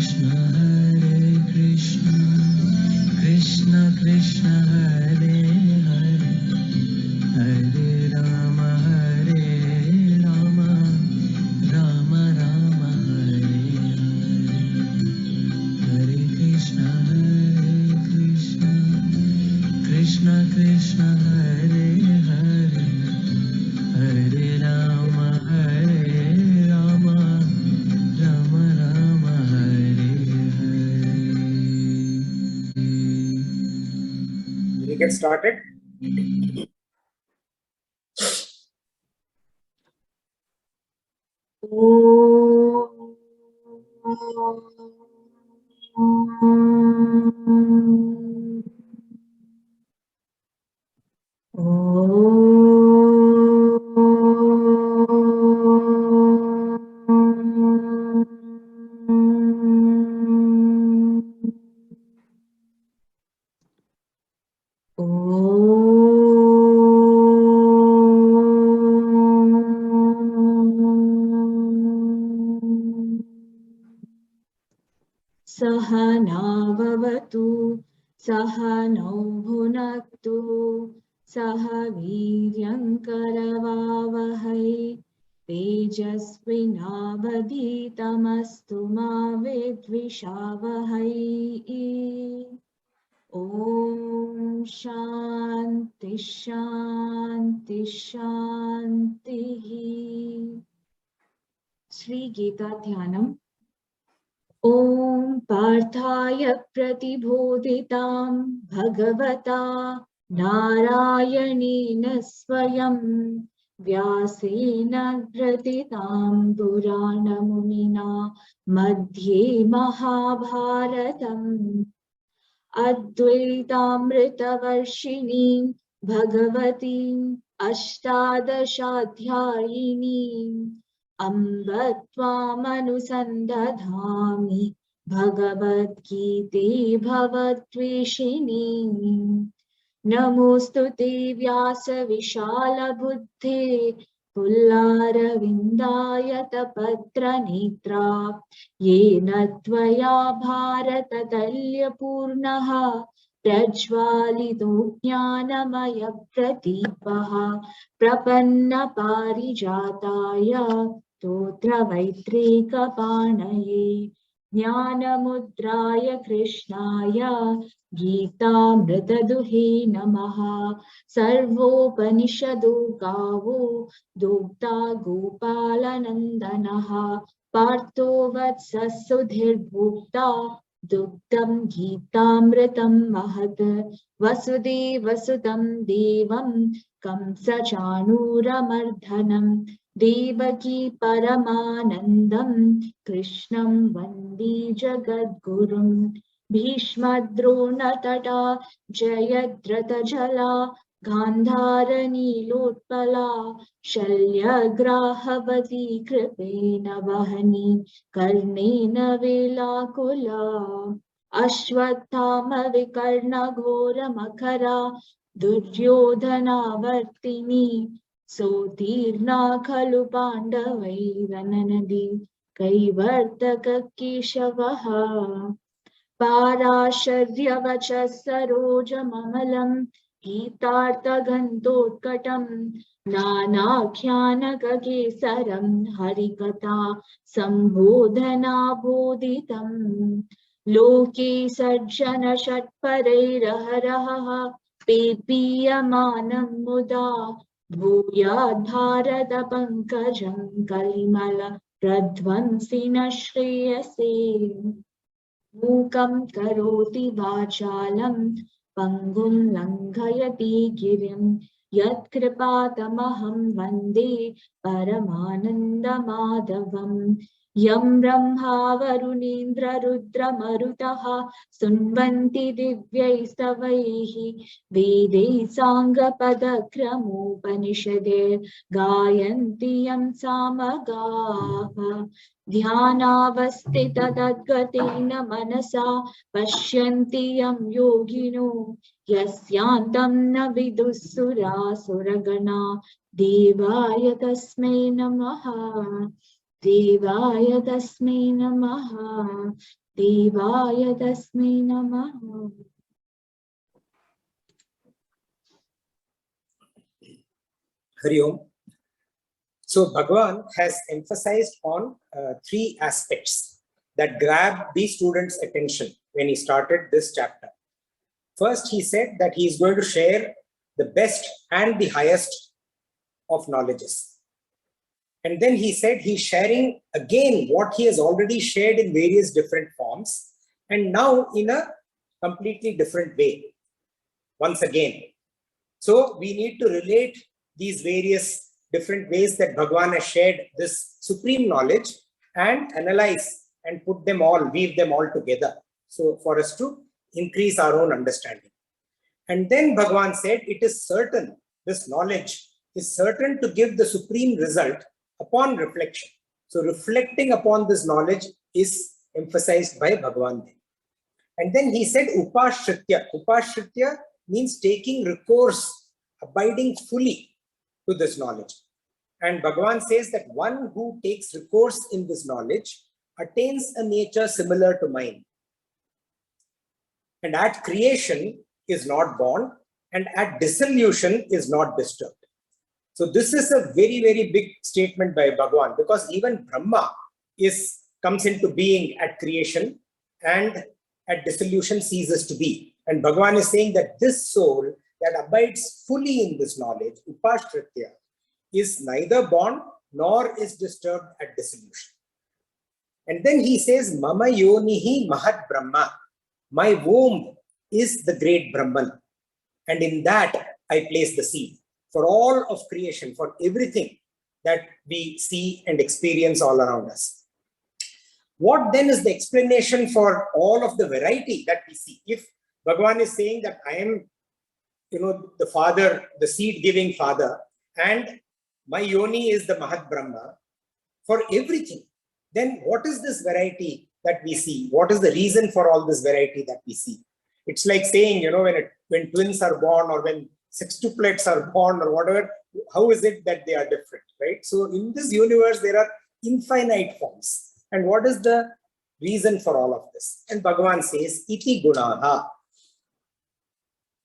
Krishna Krishna Hare Hare, Hare Rama Hare Rama, Rama Rama Hare Hare, Hare Krishna Krishna Krishna Hare Hare, Hare Rama Hare Rama, Rama Rama Hare Hare. We get started. सहनावतु सहनौ भुनक्तु सह वीर्यङ्करवावहै तेजस्विनावधीतमस्तु मा विद्विषावहै। ॐ शान्ति शान्ति शान्तिः। श्री गीता ध्यानम्। ॐ पार्थाय प्रतिबोधितां भगवता नारायणेन स्वयं व्यासेन ग्रथितां पुराणमुनिना मध्ये महाभारतम् अद्वैतामृतवर्षिणीं भगवतीम् अष्टादशाध्यायिनीम् अम्ब त्वामनुसन्दधामि भगवद्गीते भवद्वेषिणी। नमोऽस्तु ते व्यासविशालबुद्धे पुल्लारविन्दायतपत्रनेत्रा येन त्वया भारततल्यपूर्णः प्रज्वालितो ज्ञानमयप्रदीपः प्रपन्नपारिजाताय स्तोत्रवैत्रेकपाणये ज्ञानमुद्राय कृष्णाय गीतामृतदुहे नमः। सर्वोपनिषदो गावो दोग्धा गोपालनन्दनः पार्थो वत्सः सुधीर्भोक्ता दुग्धं गीतामृतं महत्। वसुदेवसुतं देवं कंसचाणूरमर्दनं देवकी परमानन्दं कृष्णं वन्दे जगद्गुरुं। भीष्मद्रोणतटा जयद्रथजला गान्धारनीलोत्पला शल्यग्राहवती कृपेण वहनी कर्णेन वेलाकुला। अश्वत्थामविकर्णघोरमखरा दुर्योधनावर्तिनी सोत्तीर्णा खलु पाण्डवैरननदी कैवर्तककेशवः। पाराशर्यवचः सरोजममलं गीतार्थगन्धोत्कटं नानाख्यानककेसरं हरिकथा सम्बोधनाबोधितम्। लोके सज्जनषट्परैरहरः पेपीयमानं मुदा भूयाद्भारतपङ्कजं कलिमल प्रध्वंसिन श्रेयसे। मूकं करोति वाचालं पङ्गुं लङ्घयति गिरिं यत्कृपातमहं वन्दे परमानन्दमाधवम्। यं ब्रह्मा वरुणेन्द्ररुद्रमरुतः स्तुवन्ति दिव्यैस्तवैः वेदैः साङ्गपदक्रमोपनिषदे गायन्ति यं सामगाः। ध्यानावस्थिततद्गतेन मनसा पश्यन्ति यं योगिनो यस्यान्तं न विदुःसुरासुरगणा। देवाय तस्मै नमः, देवाय तस्मै नमः। Devaya tasmai namaha. Hari Om. So Bhagavan has emphasized on three aspects that grab the students' attention when he started this chapter. First, he said that he is going to share the best and the highest of knowledges. And then he said he's sharing again what he has already shared in various different forms, and now in a completely different way, once again. So we need to relate these various different ways that Bhagavan has shared this supreme knowledge and analyze and put them all, weave them all together. So for us to increase our own understanding. And then Bhagavan said, it is certain, this knowledge is certain to give the supreme result upon reflection. So reflecting upon this knowledge is emphasized by Bhagavan. And then he said, Upashritya. Upashritya means taking recourse, abiding fully to this knowledge. And Bhagavan says that one who takes recourse in this knowledge attains a nature similar to mine. And at creation is not born, and at dissolution is not disturbed. So this is a very, very big statement by Bhagavan, because even Brahma comes into being at creation and at dissolution ceases to be. And Bhagavan is saying that this soul that abides fully in this knowledge, Upashritya, is neither born nor is disturbed at dissolution. And then he says, Mama Yonihi Mahat Brahma. My womb is the great Brahman. And in that I place the seed for all of creation, for everything that we see and experience all around us. What then is the explanation for all of the variety that we see? If Bhagavan is saying that I am, the father, the seed-giving father, and my yoni is the Mahat Brahma, for everything, then what is this variety that we see? What is the reason for all this variety that we see? It's like saying, when twins are born or when sextuplets are born or whatever, how is it that they are different, right? So in this universe, there are infinite forms. And what is the reason for all of this? And Bhagavan says, Iti gunaha.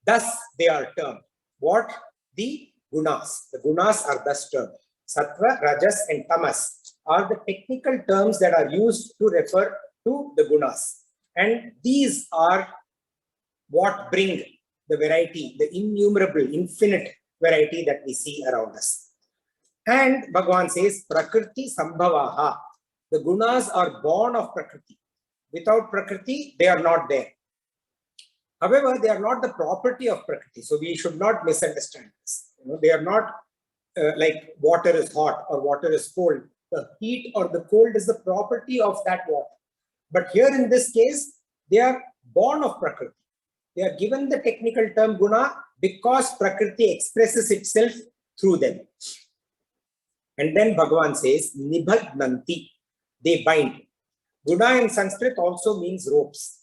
Thus they are termed. What? The gunas. The gunas are thus termed. Sattva, Rajas, and Tamas are the technical terms that are used to refer to the gunas. And these are what bring the variety, the innumerable, infinite variety that we see around us. And Bhagavan says, Prakriti Sambhavaha. The gunas are born of Prakriti. Without Prakriti, they are not there. However, they are not the property of Prakriti. So we should not misunderstand this. They are not like water is hot or water is cold. The heat or the cold is the property of that water. But here in this case, they are born of Prakriti. They are given the technical term guna because Prakriti expresses itself through them. And then Bhagavan says, Nibhadnanti. They bind. Guna in Sanskrit also means ropes.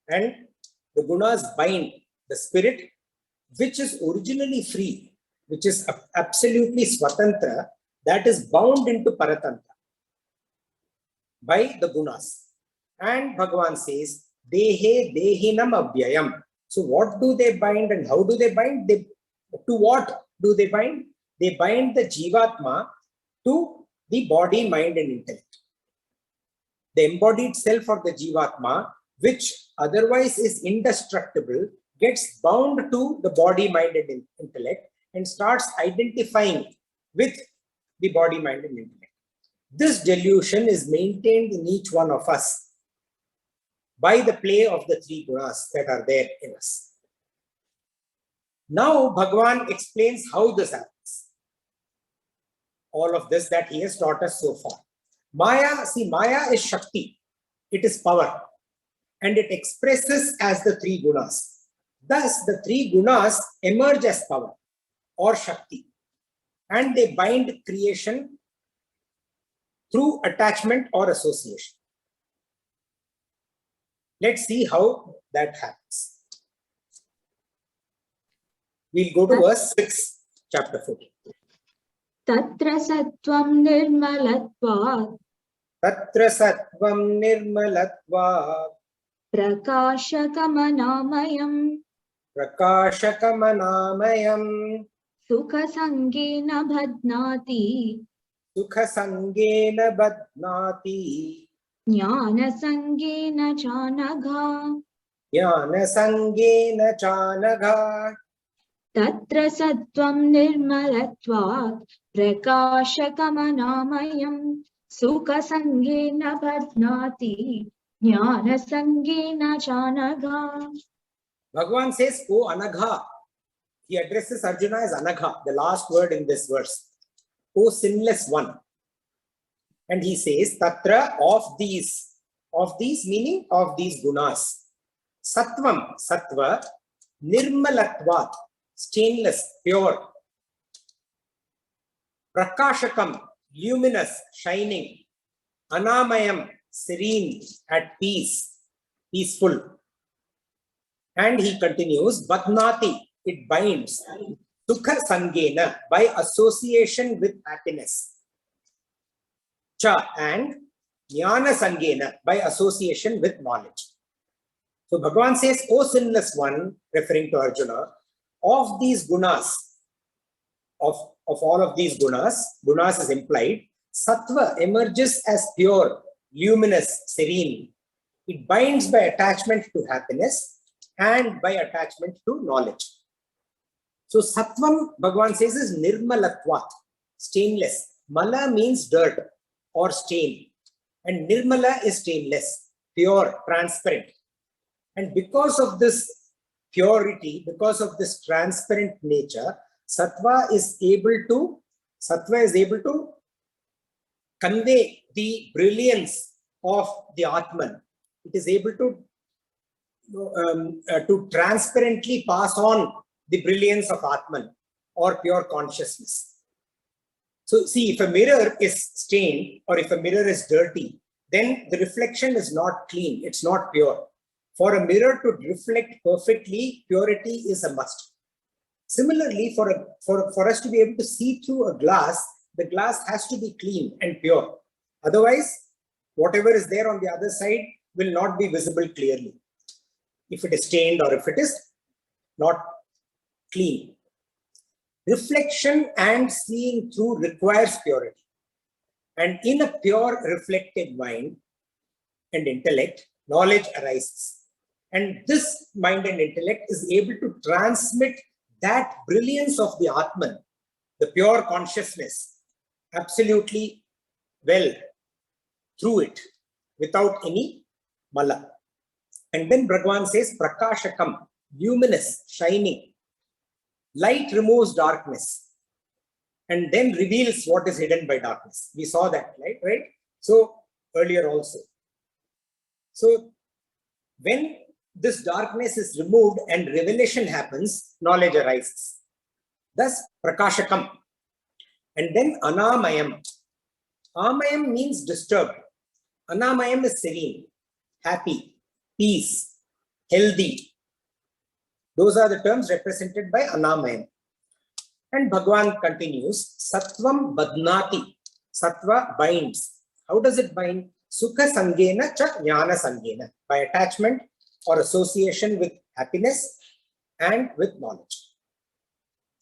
And the gunas bind the spirit, which is originally free, which is absolutely swatantra, that is bound into paratantra by the gunas. And Bhagavan says, Dehe dehinam abhyayam. So what do they bind and how do they bind? To what do they bind? They bind the jivatma to the body, mind, and intellect. The embodied self of the jivatma, which otherwise is indestructible, gets bound to the body, mind, and intellect and starts identifying with the body, mind, and intellect. This delusion is maintained in each one of us by the play of the three gunas that are there in us. Now, Bhagavan explains how this happens. All of this that he has taught us so far. Maya, see, Maya is Shakti. It is power. And it expresses as the three gunas. Thus, the three gunas emerge as power or Shakti. And they bind creation through attachment or association. Let's see how that happens. We'll go to verse 6, chapter 14. Tatra sattvam nirmalatvat. Tatra Sattvam Nirmalatva Prakashakamanāmayam Prakashakamanāmayam Sukha-sangena badnāti Sukha-sangena badnāti Jnana-sangena ca-nagha Jnana-sangena ca-nagha. Tatra sattvam nirmalatvat prakashakamanāmayam Sukha-sangena badnāti Jnana-sangena ca-nagha. Bhagavan says, "O Anagha." He addresses Arjuna as Anagha, the last word in this verse. O sinless one. And he says, Tatra, of these meaning of these gunas. Sattvam, sattva, nirmalatvat, stainless, pure. Prakashakam, luminous, shining. Anamayam, serene, at peace, peaceful. And he continues, Badnati, it binds. Sukha sangena, by association with happiness. Cha, and Jnana sangena, by association with knowledge. So Bhagavan says, O sinless one, referring to Arjuna, of these gunas, of all of these gunas is implied, sattva emerges as pure, luminous, serene. It binds by attachment to happiness and by attachment to knowledge. So sattvam, Bhagavan says, is nirmalatvat, stainless. Mala means dirt or stain, and nirmala is stainless, pure, transparent. And because of this purity, because of this transparent nature, sattva is able to convey the brilliance of the Atman. It is able to transparently pass on the brilliance of Atman or pure consciousness. So see, if a mirror is stained or if a mirror is dirty, then the reflection is not clean, it's not pure. For a mirror to reflect perfectly, purity is a must. Similarly, for us to be able to see through a glass, the glass has to be clean and pure. Otherwise, whatever is there on the other side will not be visible clearly, if it is stained or if it is not clean. Reflection and seeing through requires purity. And in a pure reflective mind and intellect, knowledge arises. And this mind and intellect is able to transmit that brilliance of the Atman, the pure consciousness, absolutely well through it, without any mala. And then Bhagavan says, Prakashakam, luminous, shining. Light removes darkness and then reveals what is hidden by darkness. We saw that, right? So earlier also. So when this darkness is removed and revelation happens, knowledge arises. Thus, Prakashakam. And then Anamayam. Amayam means disturbed. Anamayam is serene, happy, peace, healthy. Those are the terms represented by Anamayam. And Bhagavan continues, Sattvam badnati. Sattva binds. How does it bind? Sukha sangena cha jnana sangena. By attachment or association with happiness and with knowledge.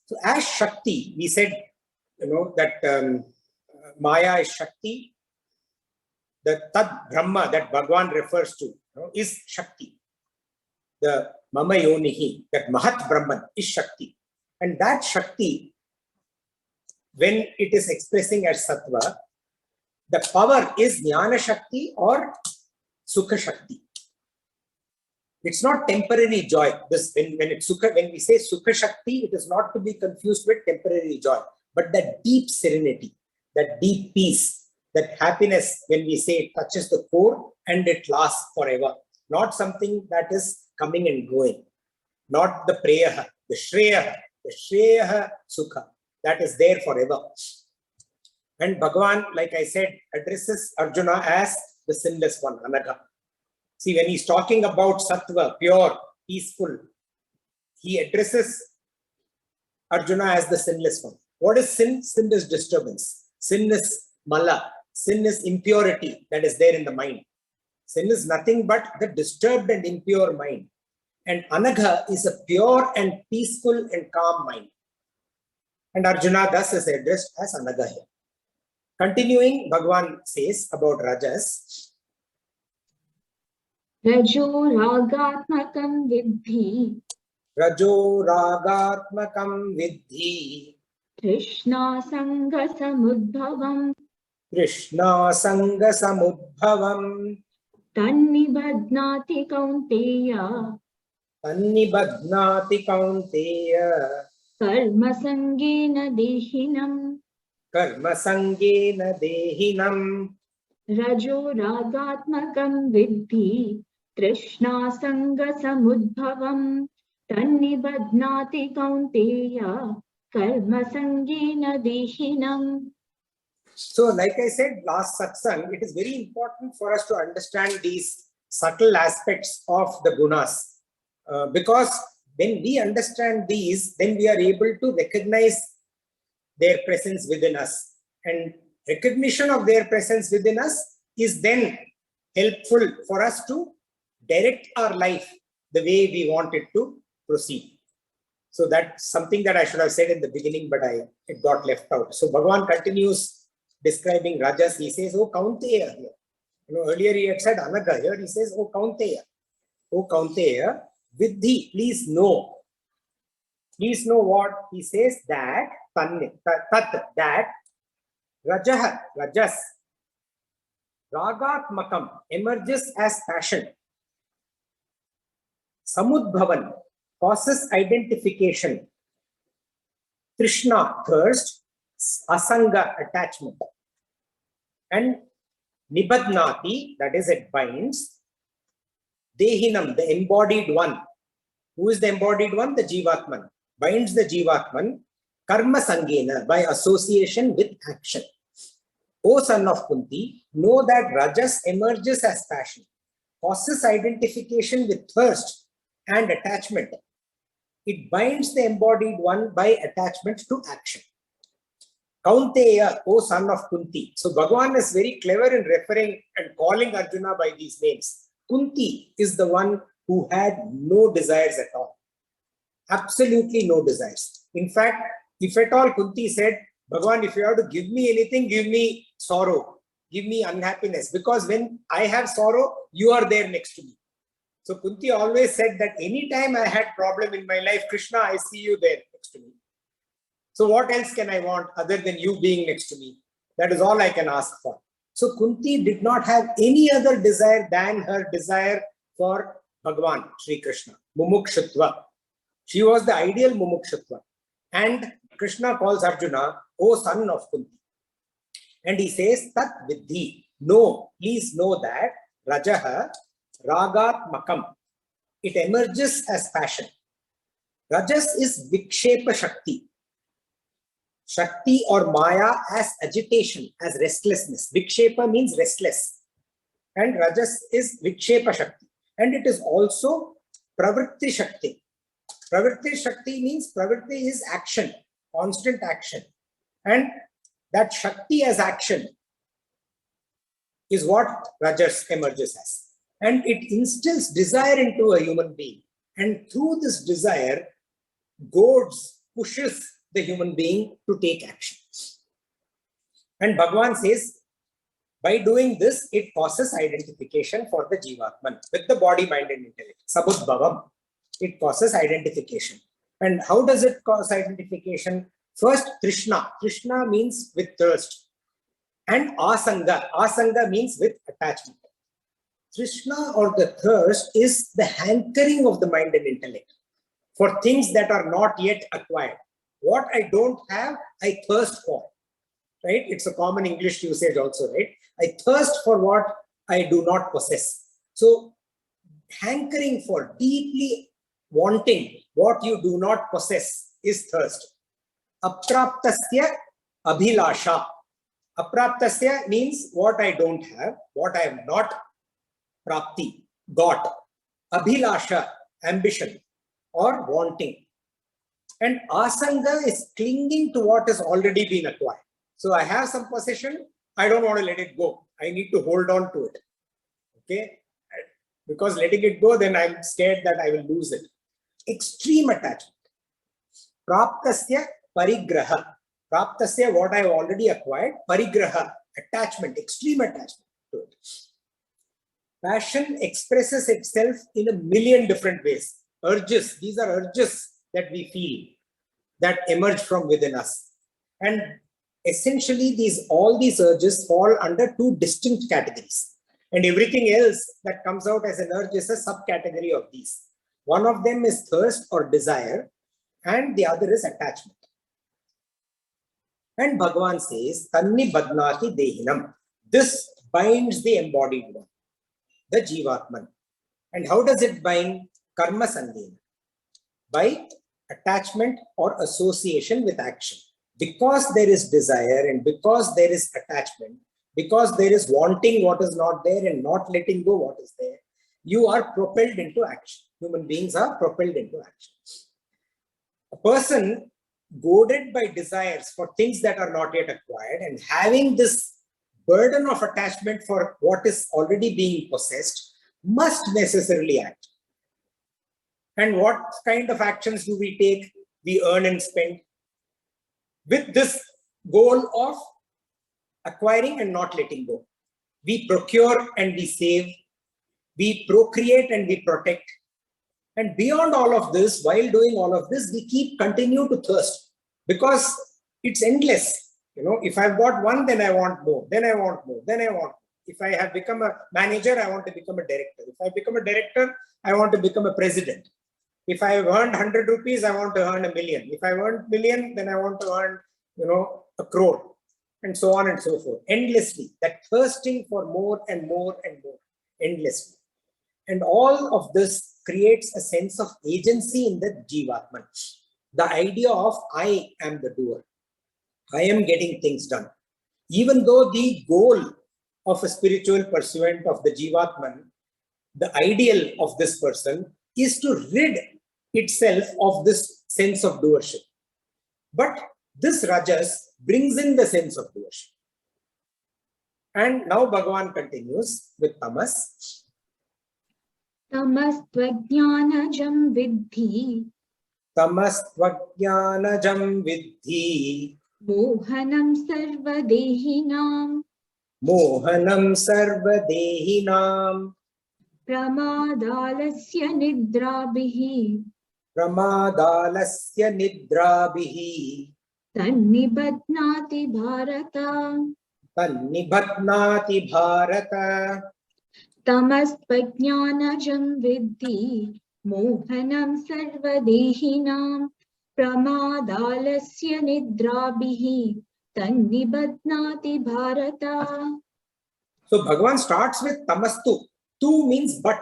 So as Shakti, we said, that Maya is Shakti. The Tad Brahma that Bhagavan refers to is Shakti. The Mama Yonihi, that Mahat Brahman is Shakti. And that Shakti, when it is expressing as Sattva, the power is Jnana Shakti or Sukha Shakti. It's not temporary joy. When we say Sukha Shakti, it is not to be confused with temporary joy, but that deep serenity, that deep peace, that happiness, when we say it touches the core and it lasts forever. Not something that is coming and going. Not the Preyaha, the Shreyaha Sukha, that is there forever. And Bhagavan, like I said, addresses Arjuna as the sinless one, Anagha. See, when he's talking about Sattva, pure, peaceful, he addresses Arjuna as the sinless one. What is sin? Sin is disturbance. Sin is mala, Sin is impurity that is there in the mind. Sin is nothing but the disturbed and impure mind. And Anagha is a pure and peaceful and calm mind. And Arjuna thus is addressed as Anagha here. Continuing, Bhagavan says about Rajas. Rajo ragatmakam vidhi. Rajo ragatmakam vidhi. Krishna sanga samudbhavam. Krishna sanga samudbhavam. Tannibadnati kaunteya. Tannibadnati kaunteya. Karma sangena dehinam. Karma sangena dehinam. Rajo ragatmakam vidhi. Krishna sanga samudbhavam. Tannibadnati kaunteya. Karma sangena dehinam. So, like I said last satsang, it is very important for us to understand these subtle aspects of the gunas. Because when we understand these, then we are able to recognize their presence within us. And recognition of their presence within us is then helpful for us to direct our life the way we want it to proceed. So that's something that I should have said in the beginning, but it got left out. So Bhagavan continues describing Rajas. He says, oh Kaunteya here. Earlier he had said Anagha. Here he says, oh Kaunteya. Oh Kaunteya, Vidhi, please know. Please know what? He says that, that Rajas, Ragatmakam emerges as passion. Samudbhavan causes identification. Trishna, thirst. Asanga, attachment. And Nibadnati, that is, it binds. Dehinam, the embodied one. Who is the embodied one? The Jivatman. Binds the Jivatman. Karma Sangena, by association with action. O son of Kunti, know that Rajas emerges as passion, causes identification with thirst and attachment. It binds the embodied one by attachment to action. Kaunteya, O son of Kunti. So Bhagavan is very clever in referring and calling Arjuna by these names. Kunti is the one who had no desires at all. Absolutely no desires. In fact, if at all Kunti said, Bhagavan, if you have to give me anything, give me sorrow, give me unhappiness. Because when I have sorrow, you are there next to me. So Kunti always said that anytime I had problem in my life, Krishna, I see you there next to me. So what else can I want other than you being next to me? That is all I can ask for. So Kunti did not have any other desire than her desire for Bhagavan, Sri Krishna, Mumukshutva. She was the ideal Mumukshutva. And Krishna calls Arjuna, O son of Kunti. And he says, Tat Vidhi. No, please know that Rajaha, Ragat Makam. It emerges as passion. Rajas is Vikshepa Shakti. Shakti or Maya as agitation, as restlessness. Vikshepa means restless. And Rajas is Vikshepa Shakti. And it is also Pravritti Shakti. Pravritti Shakti means Pravritti is action, constant action. And that Shakti as action is what Rajas emerges as. And it instills desire into a human being. And through this desire, goads, pushes the human being to take action. And Bhagavan says, by doing this, it causes identification for the Jivatman with the body, mind, and intellect. Sabudbhavam. It causes identification. And how does it cause identification? First, Trishna. Trishna means with thirst. And Asanga. Asanga means with attachment. Trishna or the thirst is the hankering of the mind and intellect for things that are not yet acquired. What I don't have, I thirst for. Right? It's a common English usage also, right? I thirst for what I do not possess. So, hankering for, deeply wanting what you do not possess is thirst. Apraptasya abhilasha. Apraptasya means what I don't have, what I have not prapti, got. Abhilasha, ambition or wanting. And asanga is clinging to what has already been acquired. So I have some possession, I don't want to let it go. I need to hold on to it. Okay? Because letting it go, then I'm scared that I will lose it. Extreme attachment. Praptasya parigraha. Praptasya, what I have already acquired. Parigraha, attachment, extreme attachment to it. Passion expresses itself in a million different ways. Urges, these are urges that we feel that emerge from within us. And essentially, all these urges fall under two distinct categories. And everything else that comes out as an urge is a subcategory of these. One of them is thirst or desire, and the other is attachment. And Bhagavan says, Tanni badnati dehinam. This binds the embodied one, the Jivatman. And how does it bind? Karma sandhena. By attachment or association with action. Because there is desire and because there is attachment, because there is wanting what is not there and not letting go what is there, you are propelled into action. Human beings are propelled into action. A person goaded by desires for things that are not yet acquired and having this burden of attachment for what is already being possessed must necessarily act. And what kind of actions do we take? We earn and spend with this goal of acquiring and not letting go. We procure and we save. We procreate and we protect. And beyond all of this, while doing all of this, we continue to thirst because it's endless. You know, if I've got one, then I want more, then I want more, then I want more. If I have become a manager, I want to become a director. If I become a director, I want to become a president. If I have earned 100 rupees, I want to earn 1,000,000. If I earned 1,000,000, then I want to earn, 1 crore, and so on and so forth. Endlessly, that thirsting for more and more and more, endlessly. And all of this creates a sense of agency in the Jivatman. The idea of I am the doer. I am getting things done. Even though the goal of a spiritual pursuant of the Jivatman, the ideal of this person is to rid itself of this sense of doership. But this Rajas brings in the sense of doership. And now Bhagavan continues with Tamas. Tamastvajnanajam vidhi. Tamastvajnanajam vidhi. Mohanam sarvadehinam. Mohanam sarvadehinam. Pramadalasya nidrabhihi. Pramadalasya nidrabhihi. Tannibadnati bharata. Tannibadnati bharata. Tamastvajnanajam vidhi. Mohanam sarvadehinam. Pramadalasya nidrabhihi. Tannibadnati bharata. So Bhagavan starts with tamastu. Tu means but.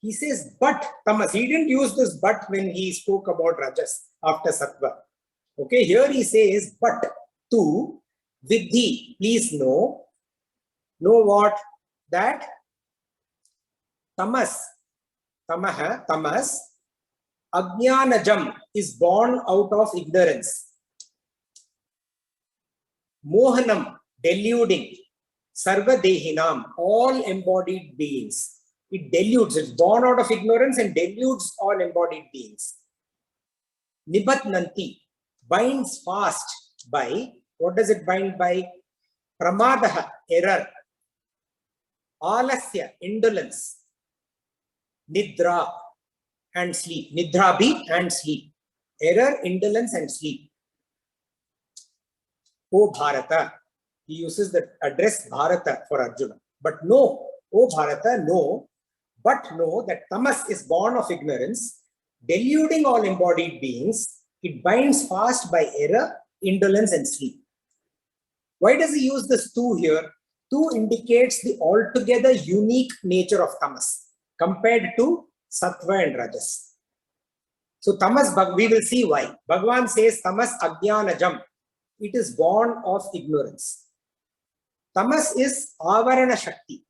He says but tamas. He didn't use this but when he spoke about Rajas after Sattva. Okay, here he says but tu vidhi. Please know what? That tamas, ajnanajam is born out of ignorance. Mohanam, deluding. Sarvadehinam, all embodied beings. It deludes, it's born out of ignorance and deludes all embodied beings. Nibatnanti, binds fast by, what does it bind by? Pramadaha, error. Alasya, indolence. Nidra, and sleep. Nidrabhi and sleep. Error, indolence, and sleep. O Bharata. He uses the address Bharata for Arjuna. But no, O Bharata, no. But know that tamas is born of ignorance, deluding all embodied beings. It binds fast by error, indolence, and sleep. Why does he use this tu here? Tu indicates the altogether unique nature of tamas compared to sattva and rajas. So tamas, we will see why. Bhagavan says tamas ajnanajam. It is born of ignorance. Tamas is avarana shakti.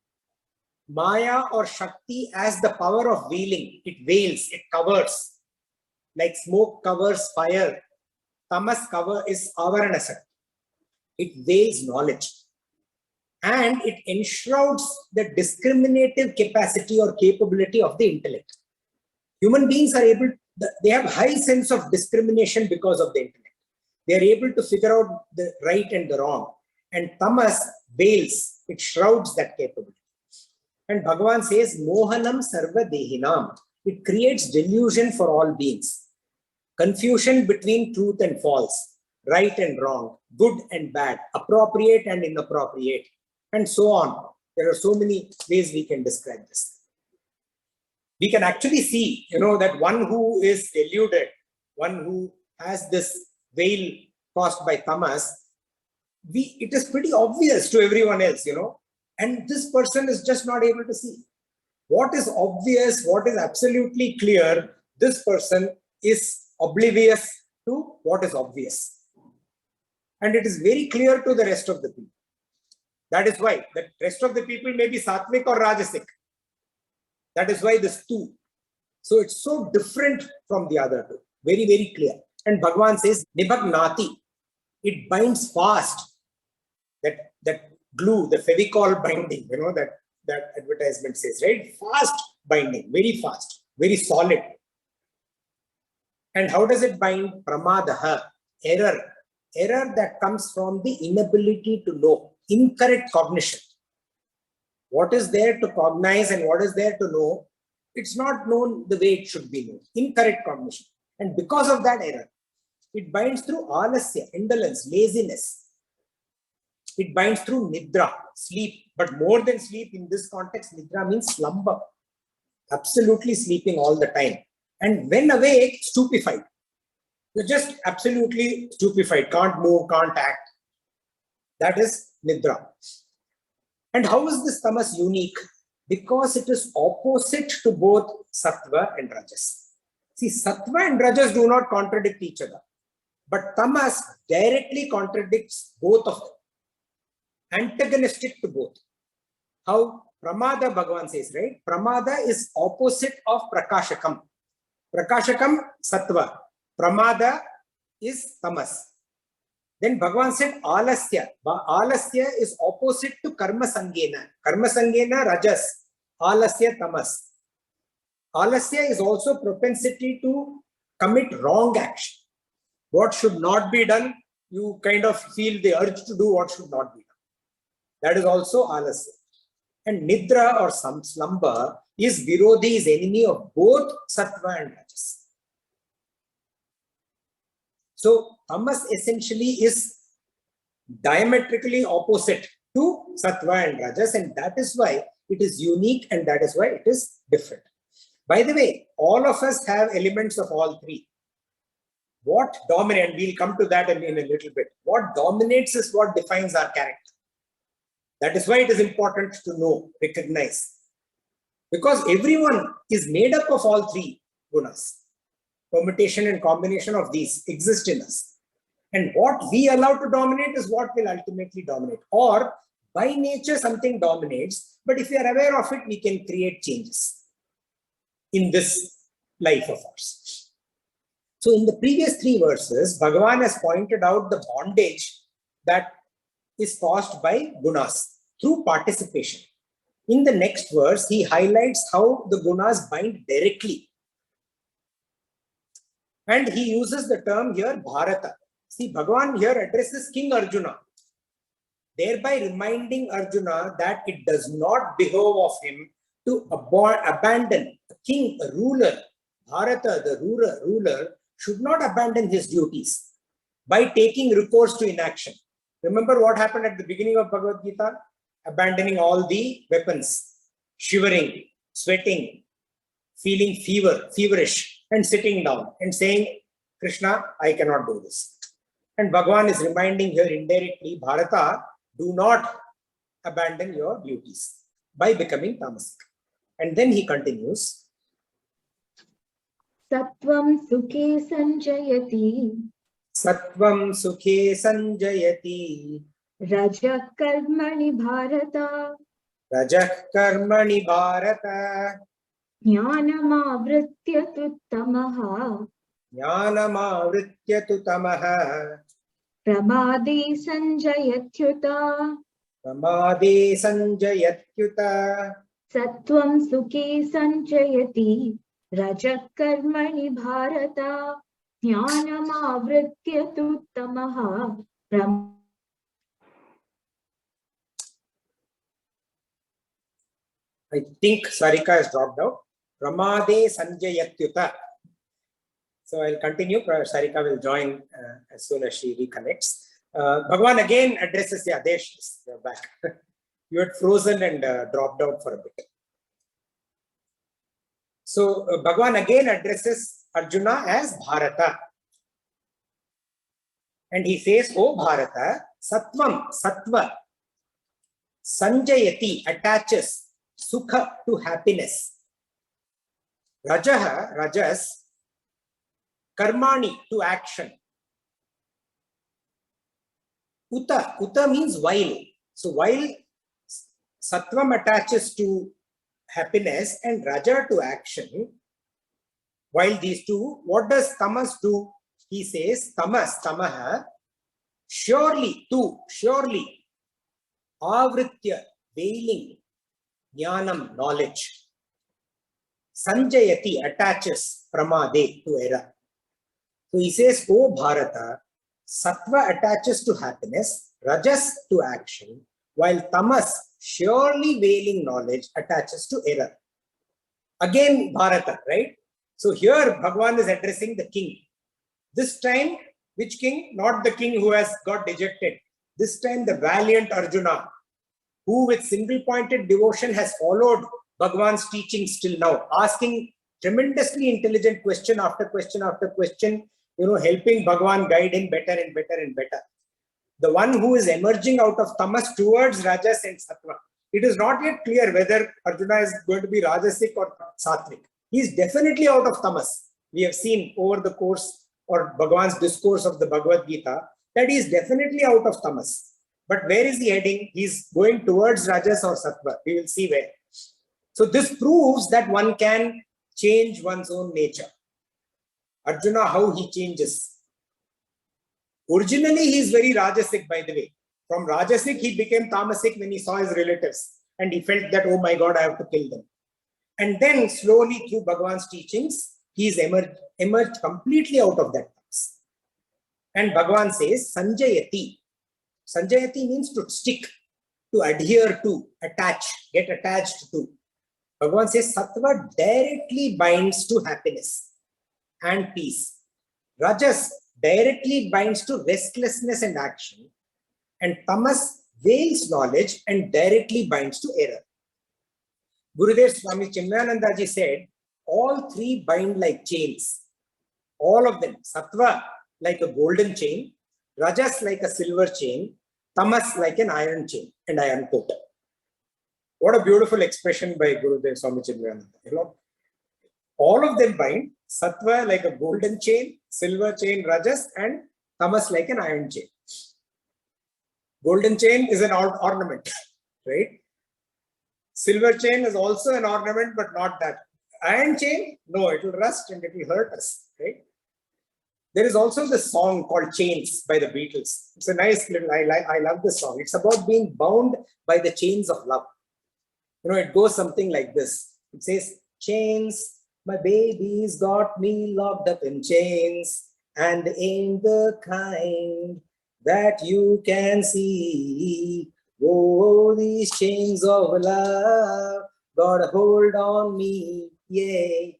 Maya or Shakti as the power of veiling. It veils, it covers. Like smoke covers fire. Tamas cover is avarana shakti. It veils knowledge. and it enshrouds the discriminative capacity or capability of the intellect. Human beings are able, they have high sense of discrimination because of the intellect. They are able to figure out the right and the wrong. And tamas veils, it shrouds that capability. And Bhagavan says, Mohanam sarva dehinam. It creates delusion for all beings. Confusion between truth and false, right and wrong, good and bad, appropriate and inappropriate, and so on. There are so many ways we can describe this. We can actually see, that one who is deluded, one who has this veil caused by tamas, it is pretty obvious to everyone else, and this person is just not able to see. What is obvious, what is absolutely clear, this person is oblivious to what is obvious. And it is very clear to the rest of the people. That is why the rest of the people may be sattvic or rajasic. That is why this two. So it's so different from the other two. Very, very clear. And Bhagavan says, Nibhagnati. It binds fast. That glue, the Fevicol binding, that advertisement says, right? Fast binding, very fast, very solid. And how does it bind? Pramadaha, error. Error that comes from the inability to know, incorrect cognition. What is there to cognize and what is there to know, it's not known the way it should be known. Incorrect cognition. And because of that error, it binds through alasya, indolence, laziness. It binds through nidra, sleep. But more than sleep in this context, nidra means slumber. Absolutely sleeping all the time. And when awake, stupefied. You're just absolutely stupefied. Can't move, can't act. That is nidra. And how is this tamas unique? Because it is opposite to both sattva and rajas. See, sattva and rajas do not contradict each other. But tamas directly contradicts both of them. Antagonistic to both. How pramada, Bhagavan says, right? Pramada is opposite of prakashakam. Prakashakam, sattva. Pramada is tamas. Then Bhagavan said alasya. Alasya is opposite to karma sangena. Karma sangena, rajas. Alasya, tamas. Alasya is also propensity to commit wrong action. What should not be done, you kind of feel the urge to do what should not be done. That is also alasya. And nidra or some slumber is virodhi, is enemy of both sattva and rajas. So tamas essentially is diametrically opposite to sattva and rajas, and that is why it is unique and that is why it is different. By the way, all of us have elements of all three. What dominates, we'll come to that in a little bit. What dominates is what defines our character. That is why it is important to know, recognize. Because everyone is made up of all three gunas. Permutation and combination of these exist in us. And what we allow to dominate is what will ultimately dominate. Or by nature something dominates, but if we are aware of it, we can create changes in this life of ours. So in the previous three verses, Bhagavan has pointed out the bondage that is caused by gunas through participation. In the next verse, he highlights how the gunas bind directly. And he uses the term here, Bharata. See, Bhagavan here addresses King Arjuna, thereby reminding Arjuna that it does not behove of him to abandon a king, a ruler. Bharata, the ruler, should not abandon his duties by taking recourse to inaction. Remember what happened at the beginning of Bhagavad Gita? Abandoning all the weapons, shivering, sweating, feeling feverish, and sitting down and saying, Krishna, I cannot do this. And Bhagavan is reminding here indirectly, Bharata, do not abandon your duties by becoming tamasic. And then he continues. Sattvam sukhe sanjayati. Sattvam sukhe sanjayati. Rajah karmani bharata. Rajah karmani bharata. Jnanamavritya tu tamaha. Jnanamavritya tu tamaha. Pramade sanjayatyuta. Pramade sanjayatyuta. Sattvam sukhe sanchayati rajah karmani bharata jnanam avritya tu tamaha I think Sarika has dropped out. Pramade sanjayatyuta. So I'll continue. Sarika will join as soon as she reconnects. Bhagwan again addresses the Adeshas. You're back. You had frozen and dropped out for a bit. So Bhagwan again addresses Arjuna as Bharata. And he says, "O Bharata, Sattvam, Sattva, Sanjayati, attaches Sukha to happiness. Rajaha, Rajas, Karmani, to action. Uta, Uta means while. So while Sattvam attaches to happiness and Raja to action, while these two, what does Tamas do? He says, Tamas, Tamaha, surely, Avritya, veiling, Jnanam, knowledge. Sanjayati, attaches, Pramade, to error. So he says, O Bharata, Sattva attaches to happiness, Rajas to action, while Tamas, surely veiling knowledge, attaches to error. Again, Bharata, right? So here, Bhagwan is addressing the king. This time, which king? Not the king who has got dejected. This time, the valiant Arjuna, who with single-pointed devotion has followed Bhagwan's teachings till now, asking tremendously intelligent question after question after question, helping Bhagwan guide him better and better and better. The one who is emerging out of tamas towards rajas and sattva. It is not yet clear whether Arjuna is going to be rajasic or sattvic. He is definitely out of tamas. We have seen over the course or Bhagwan's discourse of the Bhagavad Gita that he is definitely out of tamas. But where is he heading? He is going towards rajas or sattva. We will see where. So this proves that one can change one's own nature. Arjuna, how he changes. Originally, he is very rajasic, by the way. From rajasic, he became tamasic when he saw his relatives. And he felt that, oh my God, I have to kill them. And then slowly through Bhagwan's teachings, he is emerged completely out of that tamas. And Bhagwan says, Sanjayati. Sanjayati means to stick, to adhere to, attach, get attached to. Bhagwan says, Sattva directly binds to happiness and peace. Rajas directly binds to restlessness and action. And tamas veils knowledge and directly binds to error. Gurudev Swami Chinmayanandaji said, all three bind like chains. All of them. Sattva like a golden chain, Rajas like a silver chain, tamas like an iron chain and iron coat. What a beautiful expression by Gurudev Swami Chinmayananda. All of them bind. Sattva like a golden chain, silver chain, Rajas, and tamas like an iron chain. Golden chain is an ornament, right? Silver chain is also an ornament, but not that. Iron chain, no, it will rust and it will hurt us, right? There is also this song called Chains by the Beatles. It's a nice little, I love this song. It's about being bound by the chains of love. It goes something like this. It says, chains, my baby's got me locked up in chains, and ain't the kind that you can see. Oh, these chains of love got a hold on me, yeah.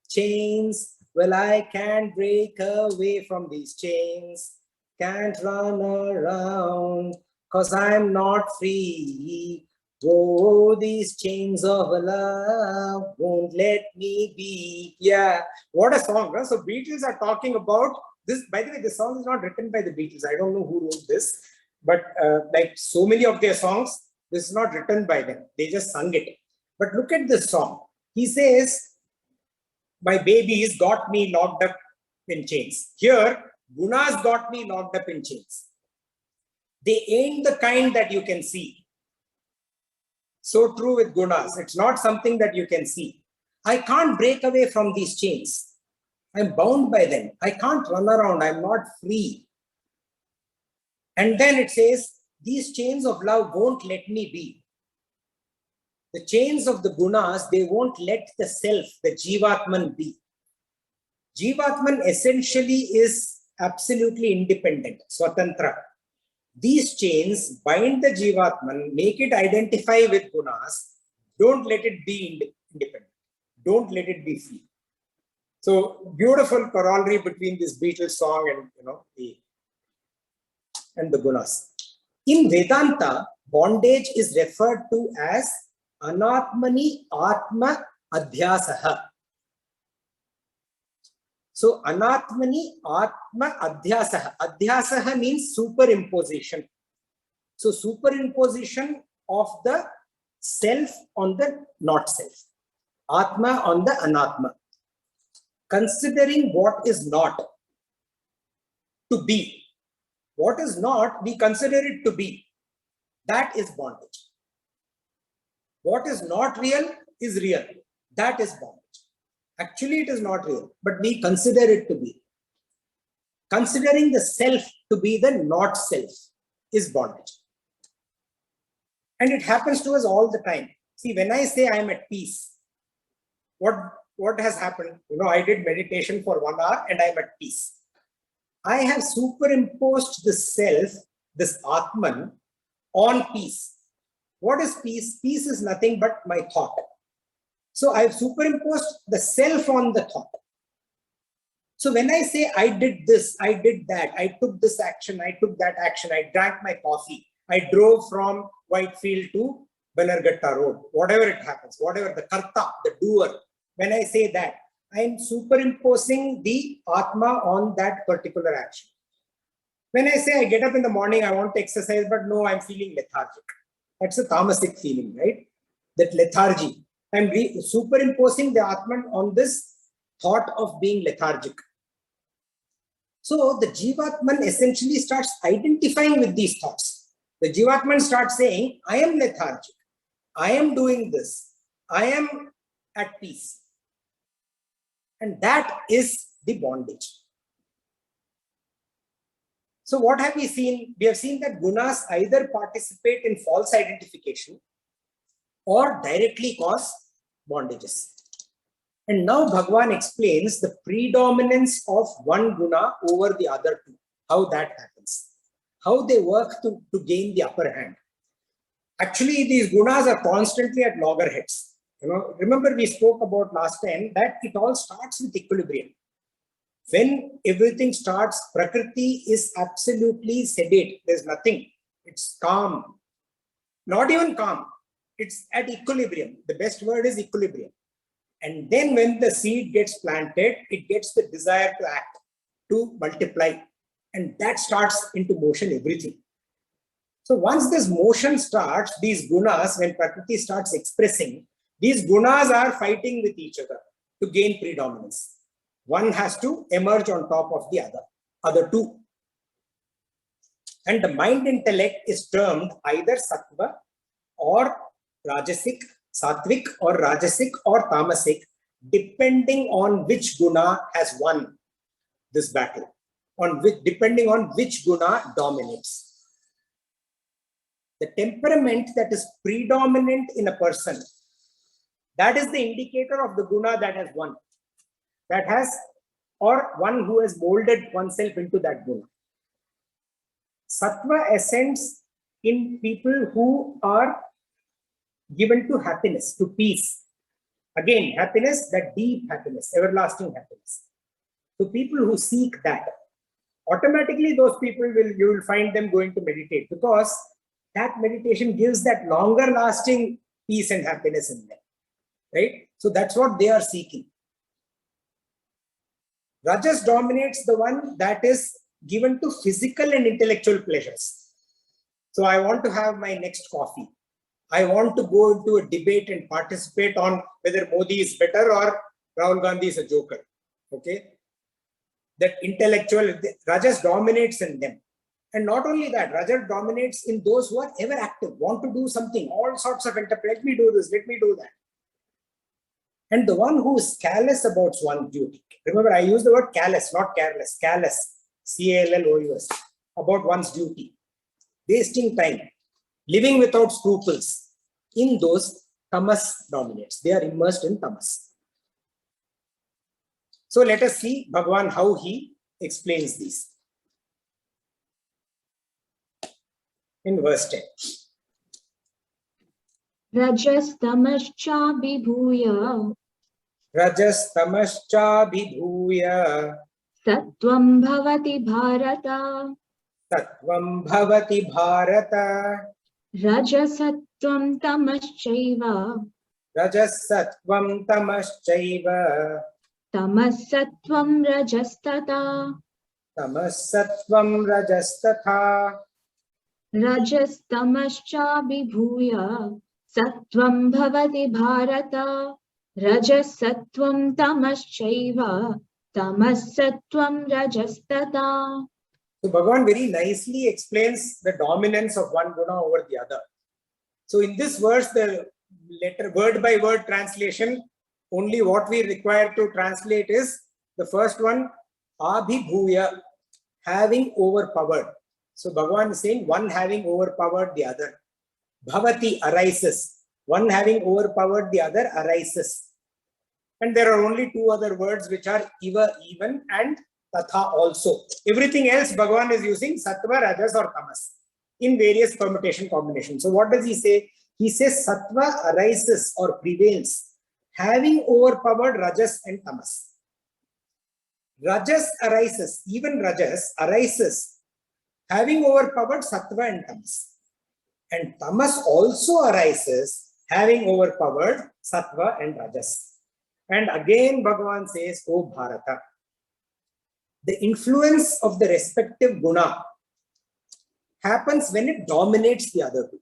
Chains, well, I can't break away from these chains. Can't run around, 'cause I'm not free. Oh, these chains of love won't let me be. Yeah, what a song. Huh? So Beatles are talking about this. By the way, this song is not written by the Beatles. I don't know who wrote this, but like so many of their songs, this is not written by them. They just sung it. But look at this song. He says, my baby's got me locked up in chains. Here, Guna's got me locked up in chains. They ain't the kind that you can see. So true with Gunas. It's not something that you can see. I can't break away from these chains. I'm bound by them. I can't run around. I'm not free. And then it says, these chains of love won't let me be. The chains of the gunas, they won't let the self, the Jivatman, be. Jivatman essentially is absolutely independent, Swatantra. These chains bind the Jivatman, make it identify with gunas, don't let it be independent. Don't let it be free. So beautiful corollary between this Beatles song and the gunas. In Vedanta, bondage is referred to as Anatmani Atma Adhyasaha. So Anatmani Atma Adhyasaha. Adhyasaha means superimposition. So superimposition of the self on the not self. Atma on the Anatma. Considering what is not to be. What is not, we consider it to be. That is bondage. What is not real is real. That is bondage. Actually, it is not real, but we consider it to be. Considering the self to be the not self is bondage. And it happens to us all the time. See, when I say I am at peace, what has happened? I did meditation for 1 hour and I am at peace. I have superimposed the self, this Atman, on peace. What is peace? Peace is nothing but my thought. So I've superimposed the self on the thought. So when I say I did this, I did that, I took this action, I took that action, I drank my coffee, I drove from Whitefield to Bannerghatta Road, whatever it happens, whatever the karta, the doer, when I say that, I am superimposing the Atma on that particular action. When I say I get up in the morning, I want to exercise, but no, I'm feeling lethargic. That's a tamasic feeling, right? That lethargy. I'm superimposing the Atman on this thought of being lethargic. So the Jivatman essentially starts identifying with these thoughts. The Jivatman starts saying, I am lethargic. I am doing this. I am at peace. And that is the bondage. So what have we seen? We have seen that gunas either participate in false identification or directly cause bondages. And now Bhagavan explains the predominance of one guna over the other two, how that happens, how they work to gain the upper hand. Actually, these gunas are constantly at loggerheads. Remember we spoke about last time that it all starts with equilibrium. When everything starts, Prakriti is absolutely sedate. There's nothing. It's calm. Not even calm. It's at equilibrium. The best word is equilibrium. And then when the seed gets planted, it gets the desire to act, to multiply. And that starts into motion everything. So once this motion starts, these gunas, when Prakriti starts expressing, these gunas are fighting with each other to gain predominance. One has to emerge on top of the other two. And the mind intellect is termed either sattva or rajasic, sattvic or rajasic or tamasic, depending on which guna has won this battle, depending on which guna dominates. The temperament that is predominant in a person, that is the indicator of the guna that has won. That has, or one who has molded oneself into that guna. Sattva ascends in people who are given to happiness, to peace. Again, happiness, that deep happiness, everlasting happiness. So people who seek that, automatically those people you will find them going to meditate, because that meditation gives that longer lasting peace and happiness in them, right? So that's what they are seeking. Rajas dominates the one that is given to physical and intellectual pleasures. So I want to have my next coffee. I want to go into a debate and participate on whether Modi is better or Rahul Gandhi is a joker. Okay. That intellectual, Rajas dominates in them. And not only that, Rajas dominates in those who are ever active, want to do something, all sorts of enterprise. Let me do this, let me do that. And the one who is callous about one's duty. Remember, I use the word callous, not careless. Callous, C-A-L-L-O-U-S, about one's duty. wasting time, living without scruples. In those, tamas dominates. They are immersed in tamas. So let us see Bhagavan how he explains these. In verse 10. Rajas tamascha vibhuya Rajas tamascha vibhuya Sattvam bhavati bharata Sattvam bhavati bharata Rajasattvam tamaschaiva Rajasattvam tamaschaiva Tamasattvam rajastata Tamasattvam rajastatha Rajastamascha vibhuya Sattvam bhavati bharata Rajasattvam tamaschaiva Tamasattvam rajastata. So Bhagavan very nicely explains the dominance of one guna over the other. So in this verse, the letter word by word translation, only what we require to translate is the first one, abhibhuya, having overpowered. So Bhagavan is saying one having overpowered the other. Bhavati arises. One having overpowered the other arises. And there are only two other words which are iva, even, and tatha also. Everything else Bhagavan is using sattva, rajas or tamas in various permutation combinations. So what does he say? He says sattva arises or prevails, having overpowered rajas and tamas. Rajas arises, even rajas arises, having overpowered sattva and tamas. And tamas also arises, having overpowered sattva and rajas. And again Bhagavan says, O Bharata, the influence of the respective guna happens when it dominates the other two.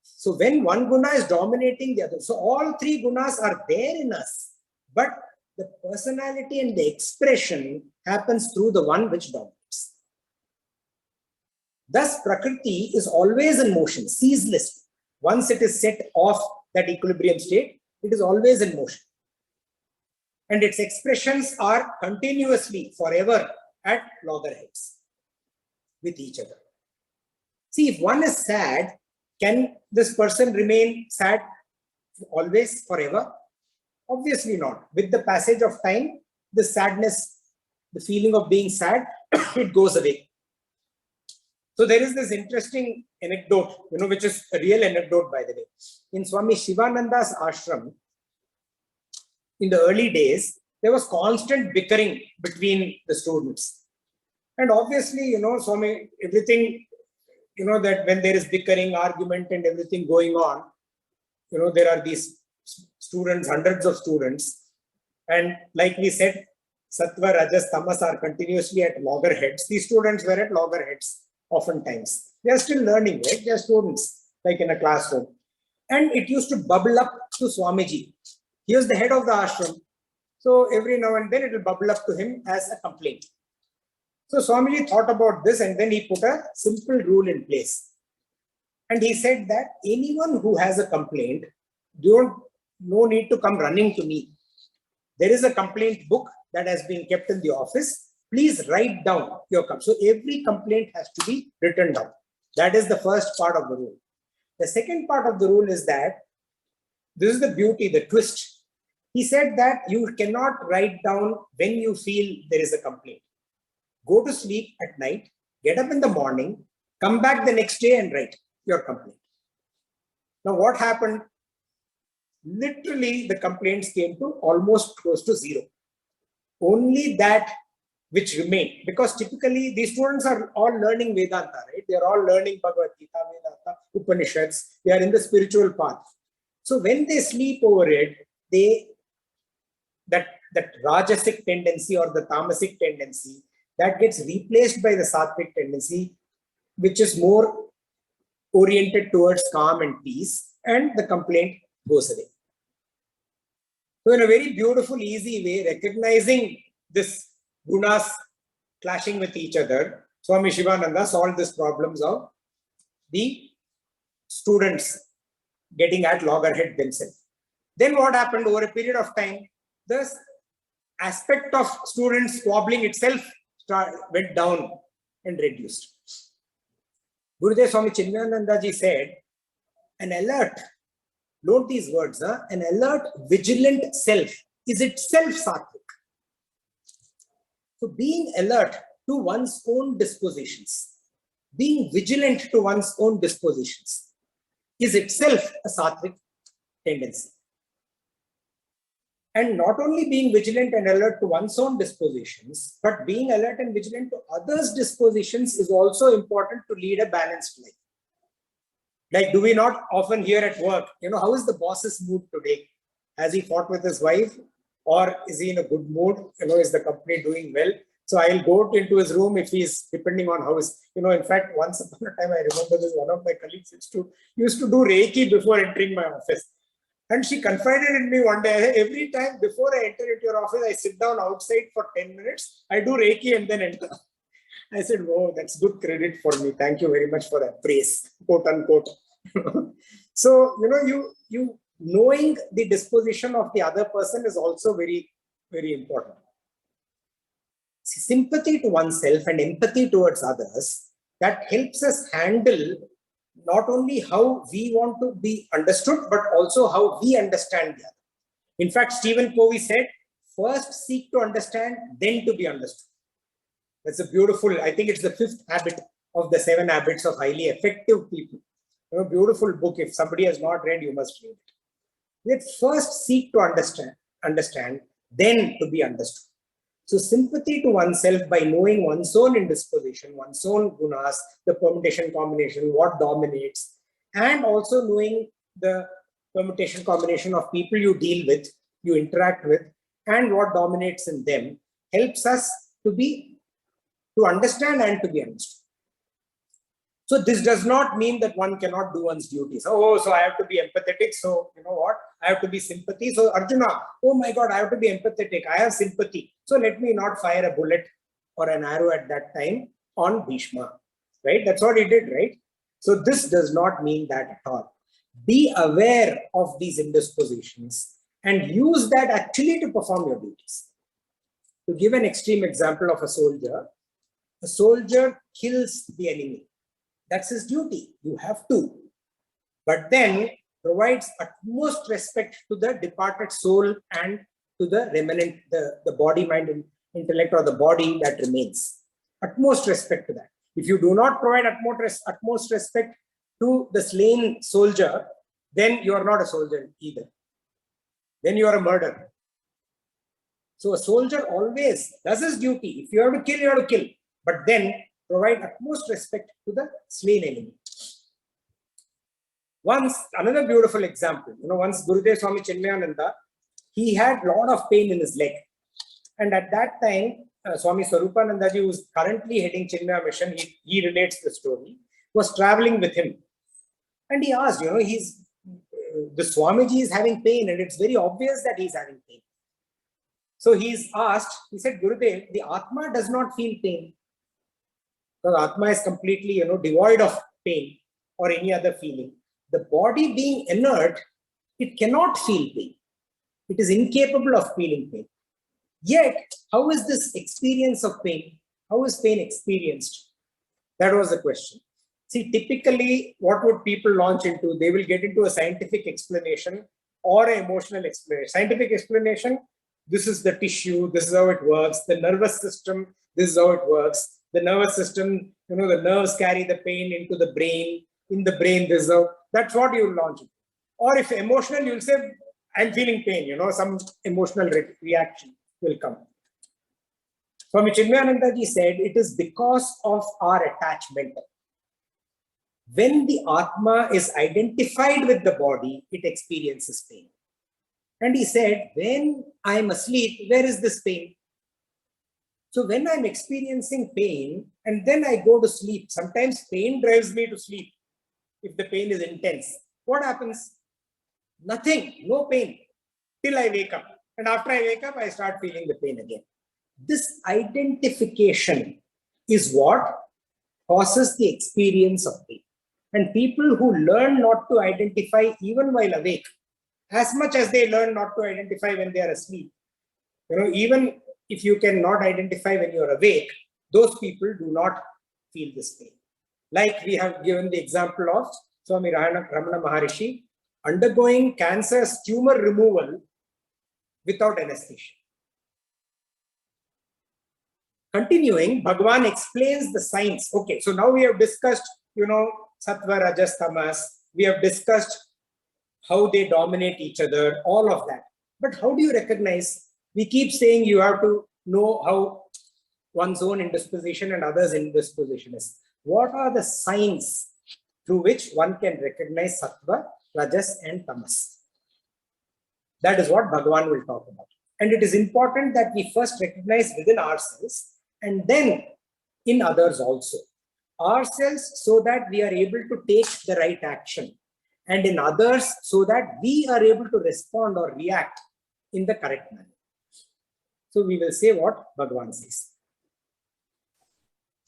So when one guna is dominating the other, so all three gunas are there in us, but the personality and the expression happens through the one which dominates. Thus, Prakriti is always in motion, ceaselessly. Once it is set off that equilibrium state, it is always in motion. And its expressions are continuously, forever, at loggerheads with each other. See, if one is sad, can this person remain sad always, forever? Obviously not. With the passage of time, the sadness, the feeling of being sad, it goes away. So there is this interesting anecdote, which is a real anecdote, by the way. In Swami Shivananda's ashram, in the early days, there was constant bickering between the students. And obviously, Swami, everything, that when there is bickering, argument and everything going on, there are these students, hundreds of students. And like we said, Sattva, Rajas, Tamas are continuously at loggerheads. These students were at loggerheads oftentimes. They are still learning, right? They are students, like in a classroom. And it used to bubble up to Swamiji. He was the head of the ashram. So every now and then it will bubble up to him as a complaint. So Swamiji thought about this and then he put a simple rule in place. And he said that anyone who has a complaint, no need to come running to me. There is a complaint book that has been kept in the office. Please write down your complaint. So every complaint has to be written down. That is the first part of the rule. The second part of the rule is that, this is the beauty, the twist. He said that you cannot write down when you feel there is a complaint. Go to sleep at night, get up in the morning, come back the next day and write your complaint. Now what happened? Literally the complaints came to almost close to zero. Only that which remained, because typically these students are all learning Vedanta, right? They are all learning Bhagavad Gita, Vedanta, Upanishads. They are in the spiritual path. So when they sleep over it, that Rajasic tendency or the Tamasic tendency, that gets replaced by the Sattvic tendency, which is more oriented towards calm and peace, and the complaint goes away. So in a very beautiful, easy way, recognizing this gunas clashing with each other, Swami Shivananda solved these problems of the students getting at loggerhead themselves. Then what happened over a period of time? The aspect of students squabbling itself went down and reduced. Gurudev Swami Chinmayananda ji said, an alert, note these words, an alert, vigilant self is itself sattvic. So being alert to one's own dispositions, being vigilant to one's own dispositions is itself a sattvic tendency. And not only being vigilant and alert to one's own dispositions, but being alert and vigilant to others' dispositions is also important to lead a balanced life. Like, do we not often hear at work, how is the boss's mood today? Has he fought with his wife? Or is he in a good mood? Is the company doing well? So I'll go into his room if he's, depending on how his, in fact, once upon a time, I remember this, one of my colleagues used to do Reiki before entering my office. And she confided in me one day, every time before I enter into your office, I sit down outside for 10 minutes, I do Reiki and then enter. I said, "Whoa, that's good credit for me. Thank you very much for that praise, quote unquote." So, you knowing the disposition of the other person is also very, very important. See, sympathy to oneself and empathy towards others, that helps us handle not only how we want to be understood, but also how we understand the other. In fact, Stephen Covey said, first seek to understand, then to be understood. That's a beautiful, I think it's the 5th habit of the 7 habits of highly effective people. Beautiful book. If somebody has not read, you must read it. Let's first seek to understand, then to be understood. So sympathy to oneself by knowing one's own indisposition, one's own gunas, the permutation combination, what dominates, and also knowing the permutation combination of people you deal with, you interact with, and what dominates in them, helps us to understand and to be understood. So this does not mean that one cannot do one's duties. Oh, so I have to be empathetic. So you know what? I have to be sympathy. So Arjuna, oh my God, I have to be empathetic. I have sympathy. So let me not fire a bullet or an arrow at that time on Bhishma. Right? That's what he did, right? So this does not mean that at all. Be aware of these indispositions and use that actually to perform your duties. To give an extreme example of a soldier kills the enemy. That's his duty. You have to. But then provides utmost respect to the departed soul and to the remnant, the body, mind, and intellect, or the body that remains. Utmost respect to that. If you do not provide utmost respect to the slain soldier, then you are not a soldier either. Then you are a murderer. So a soldier always does his duty. If you have to kill, you have to kill. But then provide utmost respect to the slain enemy. Once, another beautiful example, once Gurudev Swami Chinmayananda, he had a lot of pain in his leg. And at that time, Swami Swarupanandaji, who is currently heading Chinmaya Mission, he relates the story, was traveling with him. And he asked, the Swamiji is having pain and it's very obvious that he's having pain. So he's asked, he said, Gurudev, the Atma does not feel pain. Because Atma is completely, devoid of pain or any other feeling. The body being inert, it cannot feel pain. It is incapable of feeling pain. Yet, how is this experience of pain? How is pain experienced? That was the question. See, typically, what would people launch into? They will get into a scientific explanation or an emotional explanation. Scientific explanation, this is the tissue, this is how it works. The nervous system, this is how it works. The nervous system, the nerves carry the pain into the brain. In the brain, this is how, that's what you will launch. Or if emotional, you'll say, I'm feeling pain, some emotional reaction will come. Swami Chinmayananda ji said, it is because of our attachment. When the Atma is identified with the body, it experiences pain. And he said, when I'm asleep, where is this pain? So when I'm experiencing pain and then I go to sleep, sometimes pain drives me to sleep. If the pain is intense, what happens? Nothing, no pain, till I wake up. And after I wake up, I start feeling the pain again. This identification is what causes the experience of pain. And people who learn not to identify even while awake, as much as they learn not to identify when they are asleep, even if you cannot identify when you are awake, those people do not feel this pain. Like we have given the example of Swami Ramana Maharishi undergoing cancer's tumor removal without anesthesia. Continuing, Bhagavan explains the signs. Okay, so now we have discussed, Sattva, Rajas, Tamas. We have discussed how they dominate each other, all of that. But how do you recognize? We keep saying you have to know how one's own indisposition and others' indisposition is. What are the signs through which one can recognize Sattva, Rajas, and Tamas? That is what Bhagavan will talk about. And it is important that we first recognize within ourselves and then in others also. Ourselves so that we are able to take the right action, and in others so that we are able to respond or react in the correct manner. So we will say what Bhagavan says.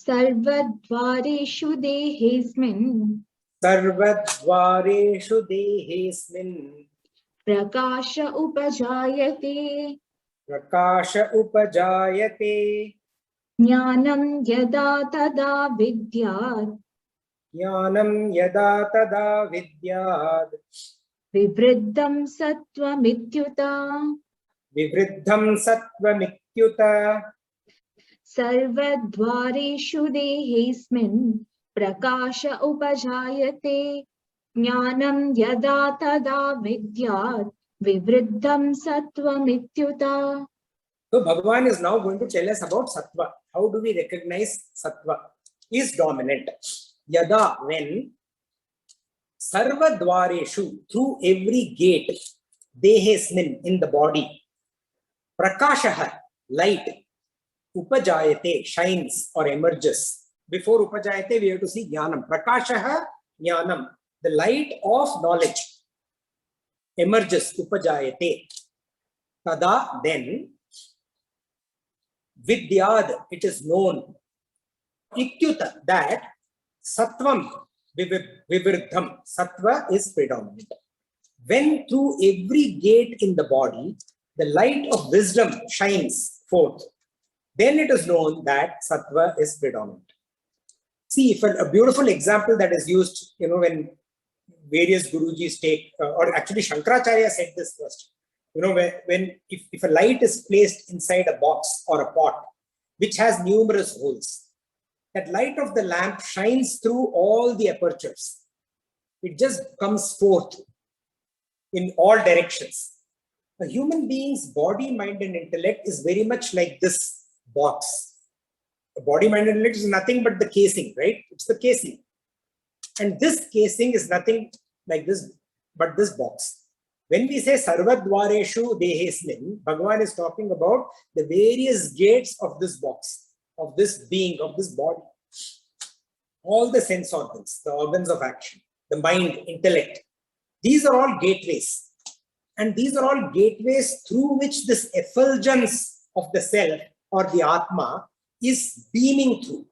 Sarvadvareshu dehesmin Sarvadvareshu dehesmin prakasha upajayate prakasha upajayate jnanam yada tada vidyat jnanam yada tada vidyad vivriddham sattvamityuta vivriddham sattvamityuta sarvadvareshu dehesmin prakasha upajayate jnanam yada tada vidyat vivriddham sattvamityuta. So Bhagavan is now going to tell us about Sattva. How do we recognize Sattva is dominant? Yada, when Sarva Dvareshu, through every gate, Dehesmin, in the body, Prakashaha, light, Upajayate, shines or emerges. Before Upajayate, we have to see Jnanam. Prakashaha, Jnanam, the light of knowledge emerges, Upajayate. Tada, then, Vidyad, it is known. Ikyuta, that Sattvam Vivriddham, Sattva is predominant. When through every gate in the body, the light of wisdom shines forth, then it is known that Sattva is predominant. See, if a beautiful example that is used, when various Gurujis take, or actually Shankaracharya said this first. If a light is placed inside a box or a pot, which has numerous holes, that light of the lamp shines through all the apertures. It just comes forth in all directions. A human being's body, mind, and intellect is very much like this box. The body, mind, and intellect is nothing but the casing, right? It's the casing. And this casing is nothing like this, but this box. When we say Sarvadvareshu Dehesmin, Bhagavan is talking about the various gates of this box, of this being, of this body. All the sense organs, the organs of action, the mind, intellect. These are all gateways. And these are all gateways through which this effulgence of the self or the Atma is beaming through.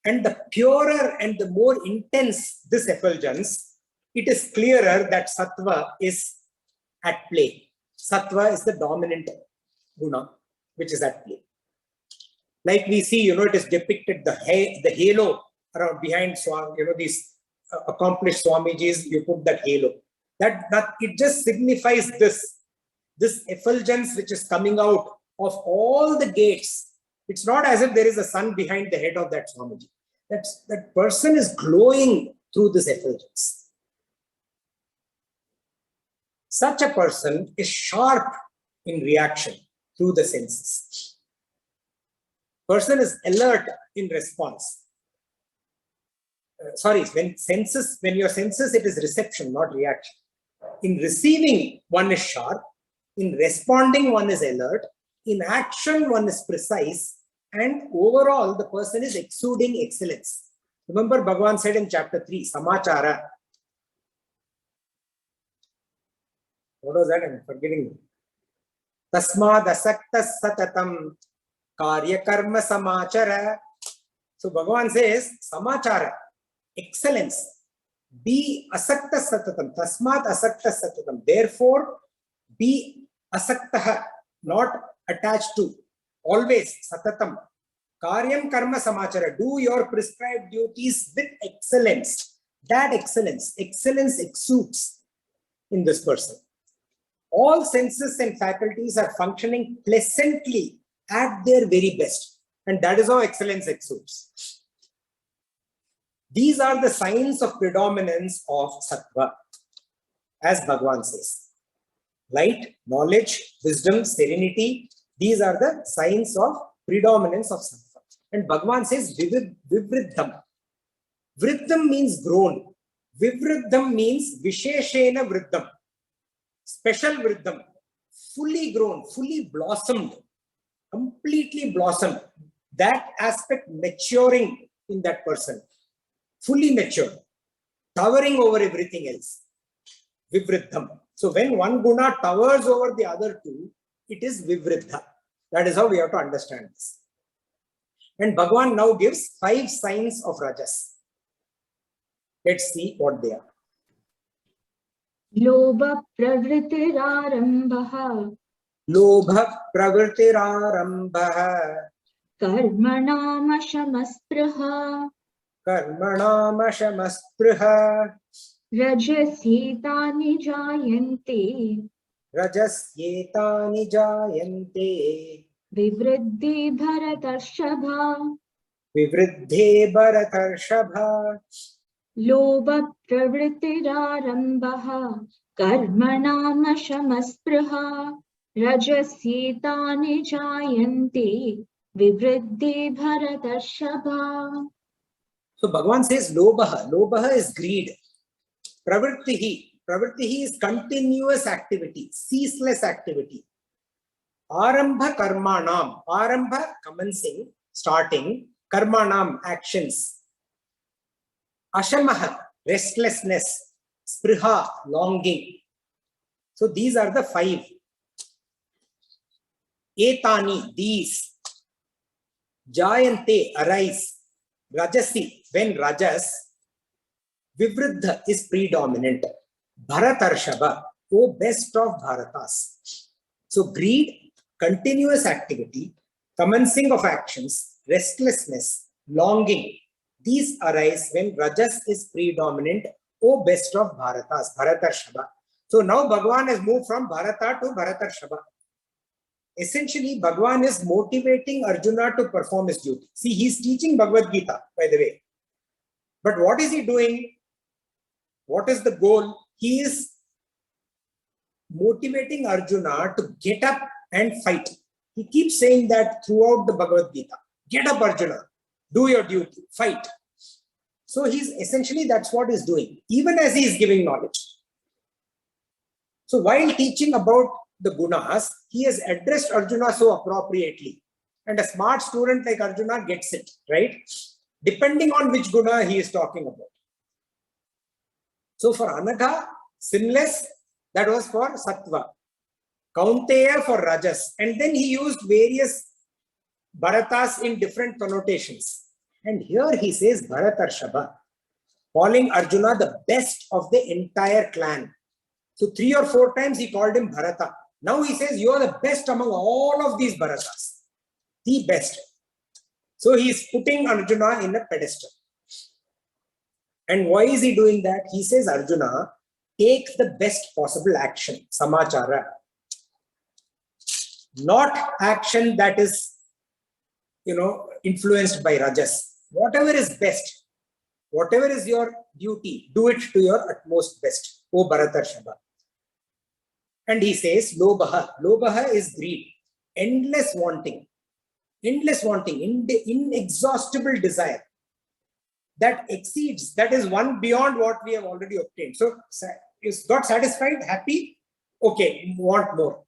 And the purer and the more intense this effulgence, it is clearer that Sattva is at play. Sattva is the dominant guna, which is at play. Like we see, it is depicted, the halo around behind Swami, these accomplished Swamijis, you put that halo. That it just signifies this effulgence which is coming out of all the gates. It's not as if there is a sun behind the head of that Swamiji. That person is glowing through this effulgence. Such a person is sharp in reaction through the senses. Person is alert in response. When your senses, it is reception, not reaction. In receiving, one is sharp. In responding, one is alert. In action, one is precise. And overall, the person is exuding excellence. Remember, Bhagavan said in chapter 3, Samachara. What was that? I'm forgetting. Tasmad asakta satatam karya karma samachara. So Bhagavan says, Samachara, excellence. Be asakta satatam. Tasmad asakta satatam. Therefore, be asaktaha, not attached to. Always satatam. Karyam karma samachara. Do your prescribed duties with excellence. That excellence exudes in this person. All senses and faculties are functioning pleasantly at their very best. And that is how excellence exudes. These are the signs of predominance of sattva, as Bhagavan says. Light, knowledge, wisdom, serenity, these are the signs of predominance of sattva. And Bhagavan says vivriddham. Vriddham means grown. Vivriddham means visheshena vriddham. Special vriddham. Fully grown, fully blossomed, completely blossomed. That aspect maturing in that person. Fully mature, towering over everything else. Vivriddham. So when one guna towers over the other two, it is vivriddha. That is how we have to understand this. And Bhagavan now gives 5 signs of rajas. Let's see what they are. Lobha pravritirarambha. Lobha pravritirarambha. Karmanam shamaspruha. Karmanam shamaspruha. Rajasyetani jayante. Rajasyetani jayante. Vivriddhi bharatarshabha. Vivriddhe bharatarshabha. Lobha pravritirarambha. Karmanam shamaspruha. Rajasyetani jayante. Vivriddhi bharatarshabha. So Bhagavan says lobha. Lobha is greed. Pravrittihi. Pravrittihi is continuous activity, ceaseless activity. Arambha karmanam. Arambha, commencing, starting. Karmanam, actions. Ashamaha, restlessness. Spriha, longing. So these are the 5. Etani, these. Jayante, arise. Rajasi, when rajas. Vivriddha is predominant. Bharatarshabha, O best of Bharatas. So greed, continuous activity, commencing of actions, restlessness, longing. These arise when rajas is predominant, O best of Bharatas, Bharatarshabha. So now Bhagavan has moved from Bharata to Bharatarshabha. Essentially, Bhagavan is motivating Arjuna to perform his duty. See, he's teaching Bhagavad Gita, by the way. But what is he doing? What is the goal? He is motivating Arjuna to get up and fight. He keeps saying that throughout the Bhagavad Gita. Get up, Arjuna. Do your duty. Fight. So he's essentially, that's what he's doing, even as he is giving knowledge. So while teaching about the gunas, he has addressed Arjuna so appropriately. And a smart student like Arjuna gets it, right? Depending on which guna he is talking about. So for Anagha, sinless, that was for Sattva. Kaunteya for Rajas. And then he used various Bharatas in different connotations. And here he says Bharatarshabha, calling Arjuna the best of the entire clan. So 3 or 4 times he called him Bharata. Now he says, you are the best among all of these Bharatas. The best. So he is putting Arjuna in a pedestal. And why is he doing that? He says, Arjuna, take the best possible action, samachara. Not action that is, influenced by rajas. Whatever is best, whatever is your duty, do it to your utmost best, O Bharatarshabha. And he says, Lobaha. Lobaha is greed, endless wanting, inexhaustible desire. That exceeds, that is one beyond what we have already obtained. So, is got satisfied, happy? Okay, want more.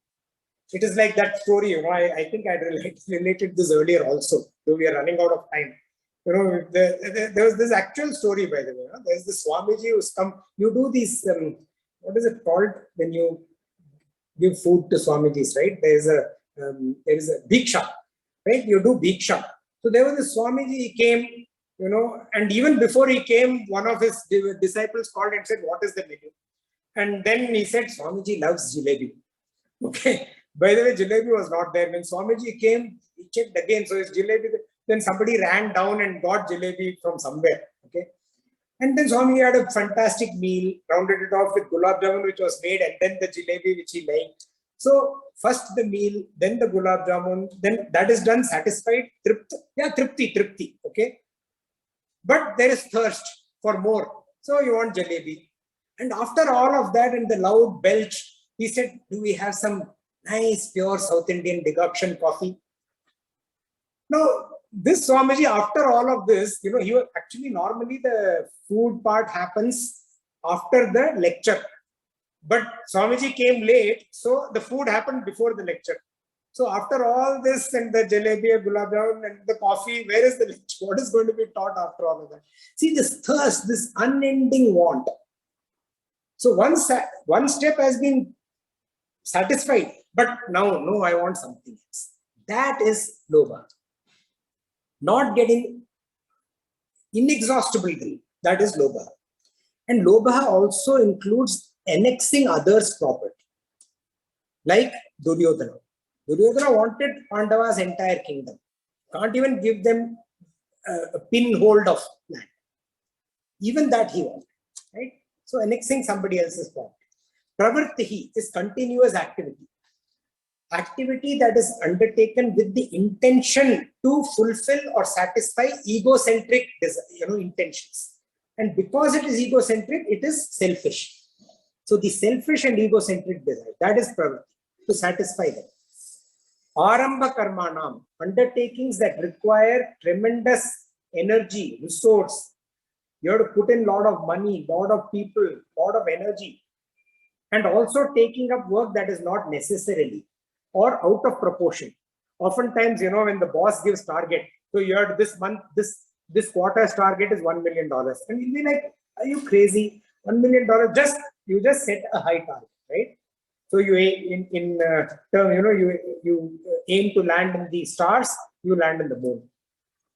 It is like that story, I think I related this earlier also. So we are running out of time. There was this actual story, by the way. There's this Swamiji who's come. You do these, what is it called when you give food to Swamijis, right? There is a bhiksha, right? You do bhiksha. So there was this Swamiji, he came, and even before he came, one of his disciples called and said, what is the menu? And then he said, Swamiji loves jalebi. Okay. By the way, jalebi was not there. When Swamiji came, he checked again. So his jalebi, then somebody ran down and got jalebi from somewhere. Okay. And then Swami had a fantastic meal, rounded it off with gulab jamun, which was made, and then the jalebi, which he liked. So first the meal, then the gulab jamun, then that is done, satisfied, tripti, okay. But there is thirst for more. So you want jalebi. And after all of that and the loud belch, he said, do we have some nice, pure South Indian decoction coffee? Now, this Swamiji, after all of this, he was actually, normally the food part happens after the lecture. But Swamiji came late, so the food happened before the lecture. So after all this and the jalebi, gulab jamun and the coffee, where is the lecture? What is going to be taught after all of that? See, this thirst, this unending want. So one step has been satisfied, but now, no, I want something else. That is lobha. Not getting inexhaustible greed. That is lobha. And lobha also includes annexing others' property. Like Duryodhana. Duryodhana wanted Pandava's entire kingdom. Can't even give them a pinhold of land. Even that he wanted. Right? So annexing somebody else's property. Pravrittihi is continuous activity. Activity that is undertaken with the intention to fulfill or satisfy egocentric intentions. And because it is egocentric, it is selfish. So the selfish and egocentric desire, that is pravritti, to satisfy them. Arambha karmanam, undertakings that require tremendous energy, resource. You have to put in a lot of money, lot of people, lot of energy. And also taking up work that is not necessarily or out of proportion. Oftentimes, when the boss gives target, so you have this month, this quarter's target is $1 million. And you'll be like, are you crazy? $1 million, you just set a high target, right? So you in term, you aim to land in the stars, you land in the moon.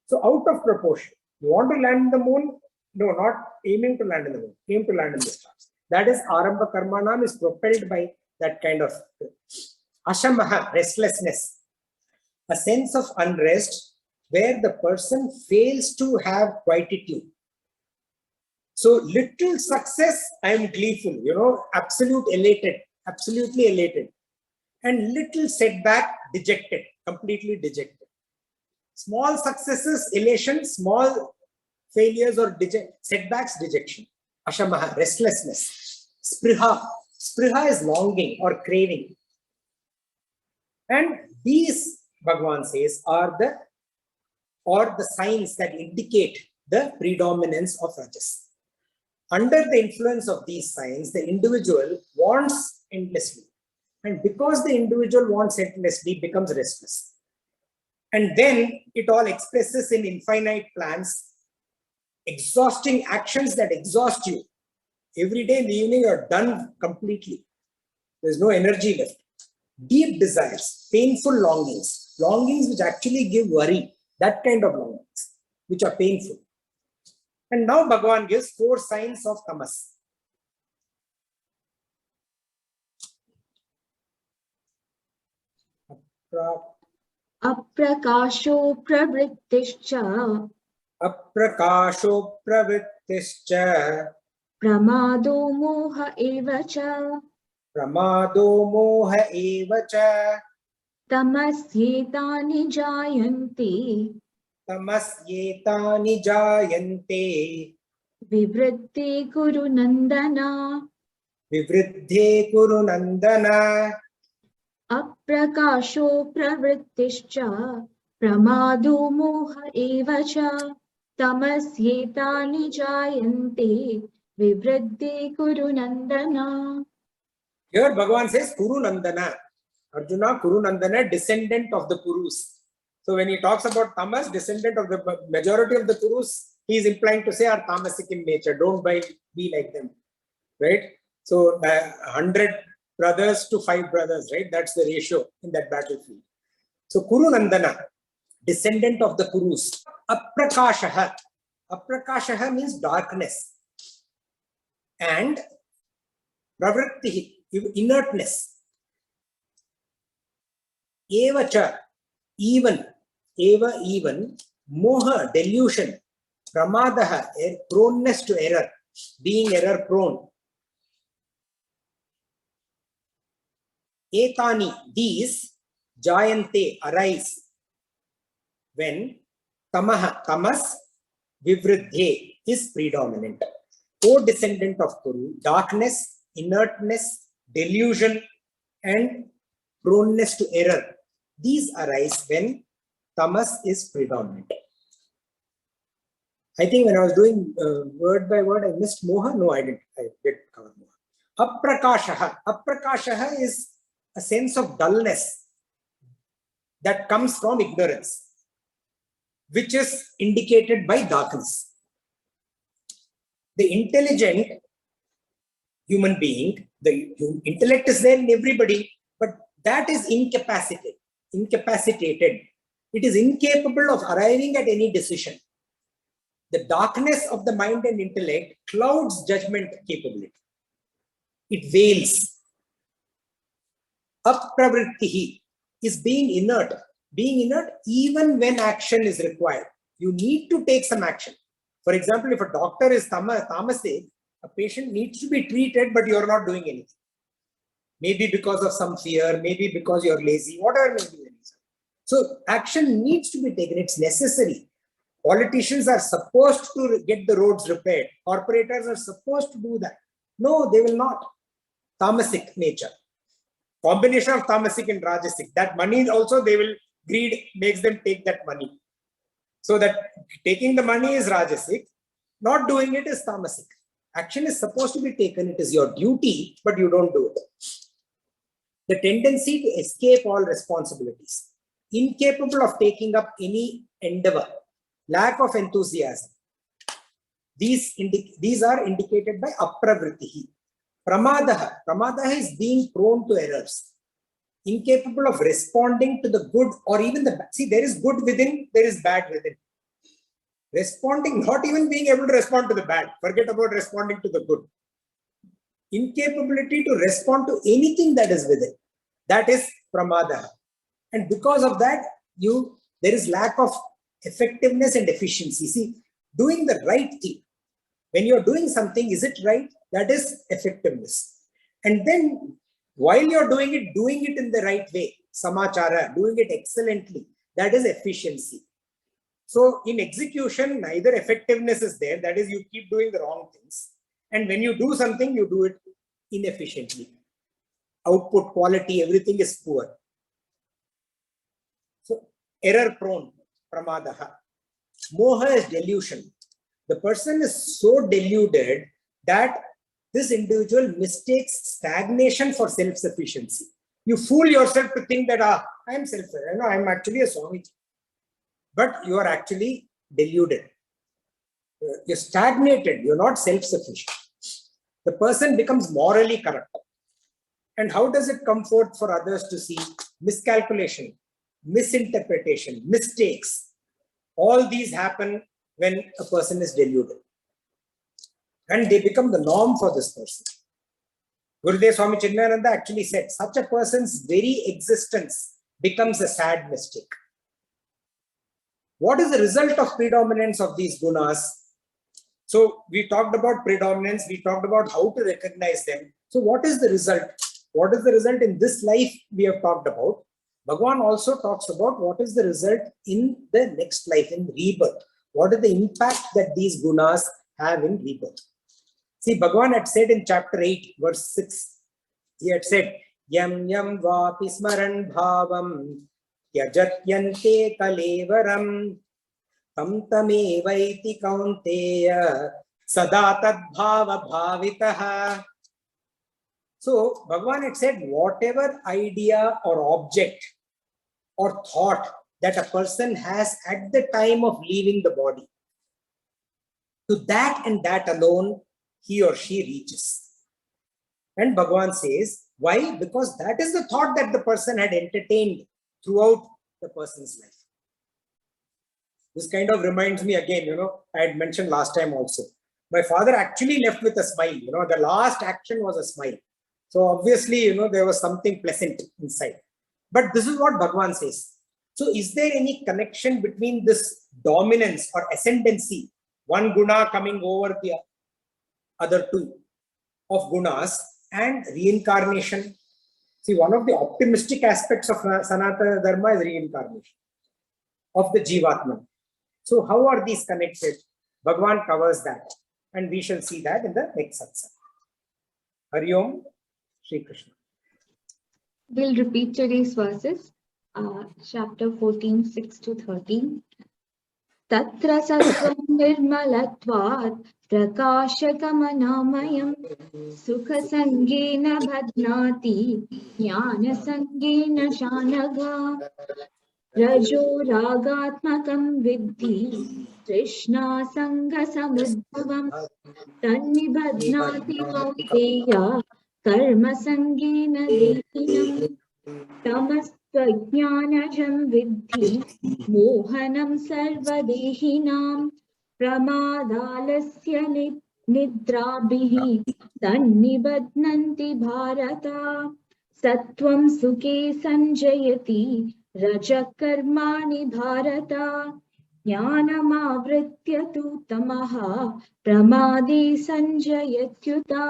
So out of proportion, you want to land in the moon? No, not aiming to land in the moon, aim to land in the stars. That is Arambha Karmanam is propelled by that kind of Ashamaha, restlessness, a sense of unrest where the person fails to have quietude. So little success, I am gleeful, absolutely elated. And little setback, dejected, completely dejected. Small successes, elation, small failures or setbacks, dejection. Ashamaha, restlessness. Spriha. Spriha is longing or craving. And these, Bhagavan says, are the signs that indicate the predominance of Rajas. Under the influence of these signs, the individual wants endlessly. And because the individual wants endlessly, becomes restless. And then it all expresses in infinite plans, exhausting actions that exhaust you. Every day in the evening, you're done completely. There's no energy left. Deep desires, painful longings, longings which actually give worry, that kind of longings, which are painful. And now Bhagavan gives 4 signs of tamas. Aprakasho pravrittischa. Aprakasho pravrittischa. Pramado moha evacha. Pramado moha evacha. Tamasyetani jayanti. Tamasyetani jayante. Vivriddhi Guru Nandana. Vivriddhe Guru Nandana. Aprakasho pravrittischa. Pramado moha evacha. Tamasyetani jayanti. Vivriddhi Guru Nandana. Here Bhagavan says Kuru Nandana. Arjuna, Kuru Nandana, descendant of the Kurus. So when he talks about tamas, descendant of the majority of the Kurus, he is implying to say are tamasic in nature. Don't be like them, right? So 100 brothers to 5 brothers, right? That's the ratio in that battlefield. So Kuru Nandana, descendant of the Kurus. Aprakashaha. Aprakashaha means darkness. And pravrittihi, inertness. Evacha, even. Eva, even. Moha, delusion. Pramadaha, proneness to error, being error prone. Etani, these, jayante, arise. When tamaha, tamas, vivriddhe is predominant. O descendant of Kuru, darkness, inertness, delusion, and proneness to error, these arise when tamas is predominant. I think when I was doing word by word, I missed moha. No, I didn't. I did cover moha. Aprakashaha. Aprakashaha is a sense of dullness that comes from ignorance, which is indicated by darkness. The intelligent human being, the intellect is there in everybody, but that is incapacitated. It is incapable of arriving at any decision. The darkness of the mind and intellect clouds judgment capability. It veils. Apravrittihi is being inert. Being inert even when action is required. You need to take some action. For example, if a doctor is tamasic, a patient needs to be treated, but you're not doing anything. Maybe because of some fear, maybe because you're lazy, whatever may be the reason. So action needs to be taken. It's necessary. Politicians are supposed to get the roads repaired. Corporators are supposed to do that. No, they will not. Tamasic nature. Combination of tamasic and rajasic. That money also, they will, greed makes them take that money. So that taking the money is rajasic, not doing it is tamasic. Action is supposed to be taken. It is your duty, but you don't do it. The tendency to escape all responsibilities. Incapable of taking up any endeavor. Lack of enthusiasm. These are indicated by apravrittihi. Pramadaha. Pramadaha is being prone to errors. Incapable of responding to the good or even the bad. See, there is good within, there is bad within. Responding, not even being able to respond to the bad. Forget about responding to the good. Incapability to respond to anything that is within. That is pramadaha. And because of that, there is lack of effectiveness and efficiency. See, doing the right thing. When you're doing something, is it right? That is effectiveness. And then while you're doing it in the right way, samachara, doing it excellently, that is efficiency. So in execution, neither effectiveness is there, that is you keep doing the wrong things. And when you do something, you do it inefficiently. Output, quality, everything is poor. So error prone, pramadaha. Moha is delusion. The person is so deluded that this individual mistakes stagnation for self-sufficiency. You fool yourself to think that I am self-sufficient. No, I am actually a Swami. But you are actually deluded. You're stagnated. You're not self-sufficient. The person becomes morally corrupt. And how does it come forth for others to see? Miscalculation, misinterpretation, mistakes. All these happen when a person is deluded. And they become the norm for this person. Gurudev Swami Chinmayananda actually said, such a person's very existence becomes a sad mistake. What is the result of predominance of these gunas? So we talked about predominance, we talked about how to recognize them. So what is the result? What is the result in this life we have talked about? Bhagavan also talks about what is the result in the next life, in rebirth. What is the impact that these gunas have in rebirth? See, Bhagavan had said in chapter 8, verse 6, he had said, Yam yam vapi smaran bhavam yajatyante kalevaram tam tamevaiti kaunteya sadatad bhava bhavitaha. So, Bhagavan had said, whatever idea or object or thought that a person has at the time of leaving the body, to that and that alone, he or she reaches. And Bhagavan says, why? Because that is the thought that the person had entertained throughout the person's life. This kind of reminds me again, I had mentioned last time also. My father actually left with a smile. The last action was a smile. So obviously, there was something pleasant inside. But this is what Bhagavan says. So So is there any connection between this dominance or ascendancy, one guna coming over the other two of gunas, and reincarnation? See, one of the optimistic aspects of Sanatana Dharma is reincarnation of the Jivatman. So how are these connected? Bhagavan covers that, and we shall see that in the next satsang. Hari Om, Shri Krishna. We'll repeat today's verses, chapter 14, 6 to 13. Tatra sattvam nirmalatvat prakashakamanāmayam sukha sangena bhadnāti jnana sangena shanaga rajo ragatmakam viddhi trishna sanga samudbhavam tannibhadnāti kauteya karma sangena dehinam tamastvajnanajam viddhi mohanam sarvadehinam pramadalasya nidrabhihi tannibadnanti bharata sattvam sukhe sanjayati rajakarmani bharata jnanamavritya tu tamaha pramade sanjayatyuta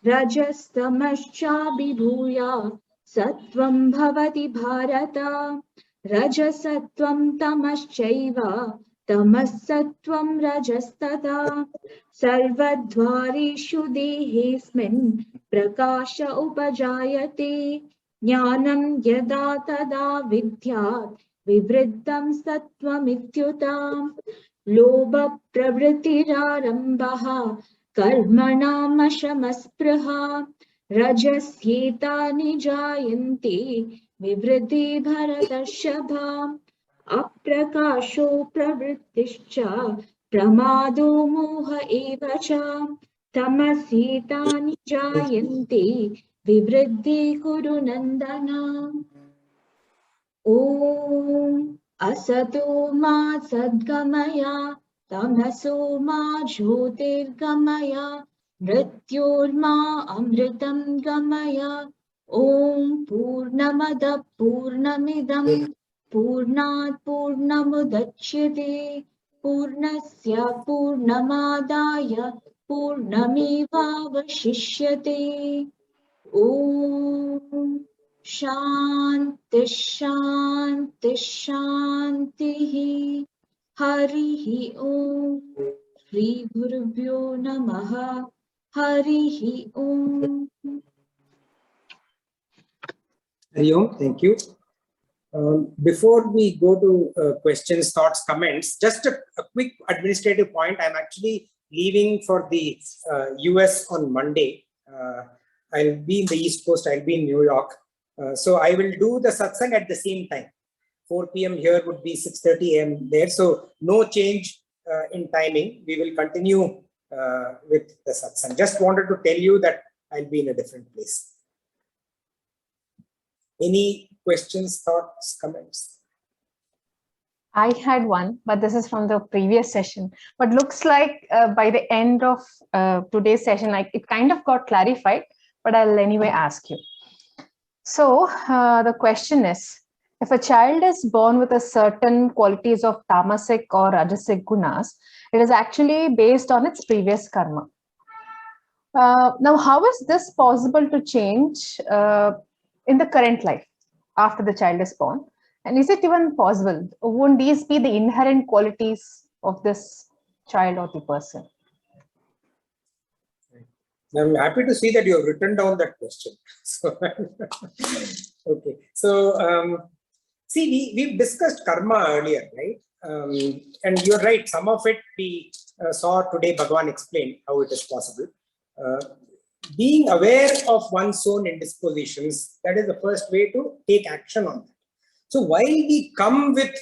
rajastamascha Sattvam bhavati bharata rajasatvam tamaschaiva tamasattvam rajastata sarvadvarishu dehesmin prakasha upajayate jnanam yada tada vidyat vivriddham sattvam lobha pravritirarambha karmanam ashamaspraha Rajasyetani jayanti vivriddhi bharatarshava aprakasho pravrittischa pramado moha evacha tamasyetani jayanti vivriddhi kuru nandana. Om asato ma sadgamaya tamaso ma jyotirgamaya Mrityorma amritam gamaya Om Purnamada Purnamidam Purnat Purnamudachyate Purnasya Purnamadaya Purnameva Vashishyate Om Shanti Shanti Shanti Harihi Om Shri Gurubhyo Namaha Harihi Om. Hari Om, thank you. Before we go to questions, thoughts, comments, just a quick administrative point. I'm actually leaving for the US on Monday. I'll be in the East Coast, I'll be in New York. So I will do the satsang at the same time. 4 p.m. here would be 6:30 a.m. there. So no change in timing. We will continue with the satsang. Just wanted to tell you that I'll be in a different place. Any questions, thoughts, comments? I had one, but this is from the previous session. But looks like by the end of today's session, it kind of got clarified, but I'll anyway ask you. So the question is, if a child is born with a certain qualities of tamasic or rajasic gunas, it is actually based on its previous karma. Now, how is this possible to change in the current life after the child is born? And is it even possible? Won't these be the inherent qualities of this child or the person? I'm happy to see that you have written down that question. So, okay. So, see, we've discussed karma earlier, right? And you're right. Some of it we saw today. Bhagavan explained how it is possible. Being aware of one's own indispositions, that is the first way to take action on that. So while we come with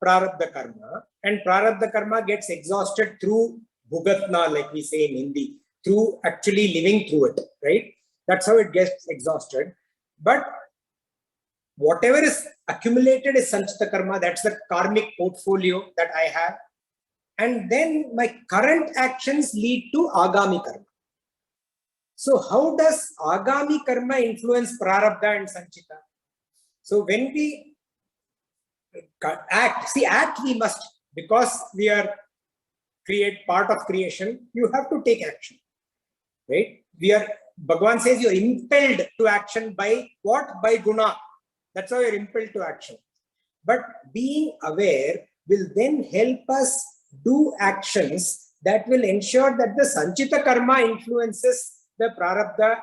prarabdha karma, and prarabdha karma gets exhausted through bhugatna, like we say in Hindi, through actually living through it, right? That's how it gets exhausted. But whatever is accumulated is sanchita karma. That's the karmic portfolio that I have. And then my current actions lead to agami karma. So how does agami karma influence prarabdha and sanchita? So when we act. See, act we must, because we are part of creation, you have to take action, right? Bhagavan says you're impelled to action by what? By guna. That's how you're impelled to action. But being aware will then help us do actions that will ensure that the sanchita karma influences the prarabdha,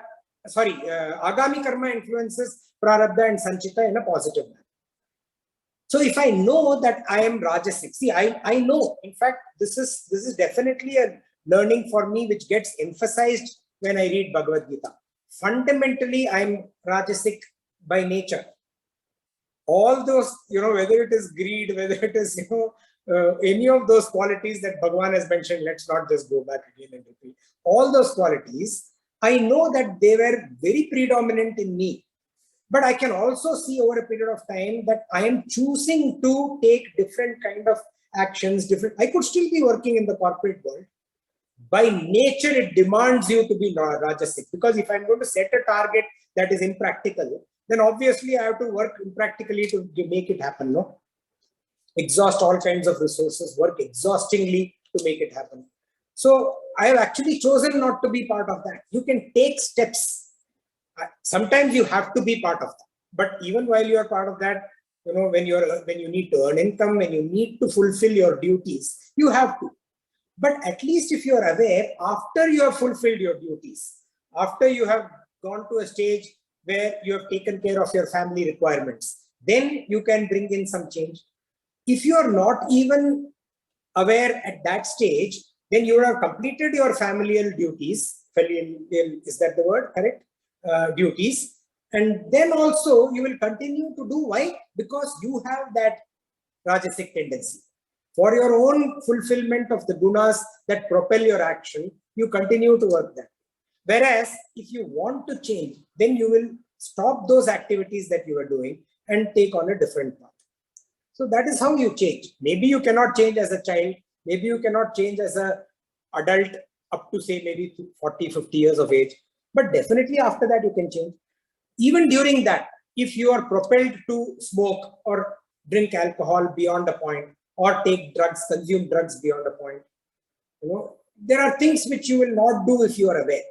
agami karma influences prarabdha and sanchita in a positive manner. So if I know that I am rajasic, see, I know, in fact, this is definitely a learning for me which gets emphasized when I read Bhagavad Gita. Fundamentally, I'm rajasic by nature. All those, whether it is greed, whether it is, any of those qualities that Bhagavan has mentioned, let's not just go back again and repeat. All those qualities, I know that they were very predominant in me. But I can also see over a period of time that I am choosing to take different kind of actions, I could still be working in the corporate world. By nature, it demands you to be rajasic, because if I'm going to set a target that is impractical, then obviously I have to work impractically to make it happen, no? Exhaust all kinds of resources, work exhaustingly to make it happen. So I have actually chosen not to be part of that. You can take steps. Sometimes you have to be part of that. But even while you are part of that, when you need to earn income, when you need to fulfill your duties, you have to. But at least if you are aware, after you have fulfilled your duties, after you have gone to a stage where you have taken care of your family requirements, then you can bring in some change. If you are not even aware at that stage, then you have completed your familial duties. Is that the word? Correct? Duties. And then also you will continue to do. Why? Because you have that rajasic tendency. For your own fulfillment of the gunas that propel your action, you continue to work that. Whereas if you want to change, then you will stop those activities that you are doing and take on a different path. So that is how you change. Maybe you cannot change as a child. Maybe you cannot change as an adult up to say maybe 40, 50 years of age. But definitely after that you can change. Even during that, if you are propelled to smoke or drink alcohol beyond a point, or take drugs, consume drugs beyond a point, there are things which you will not do if you are aware.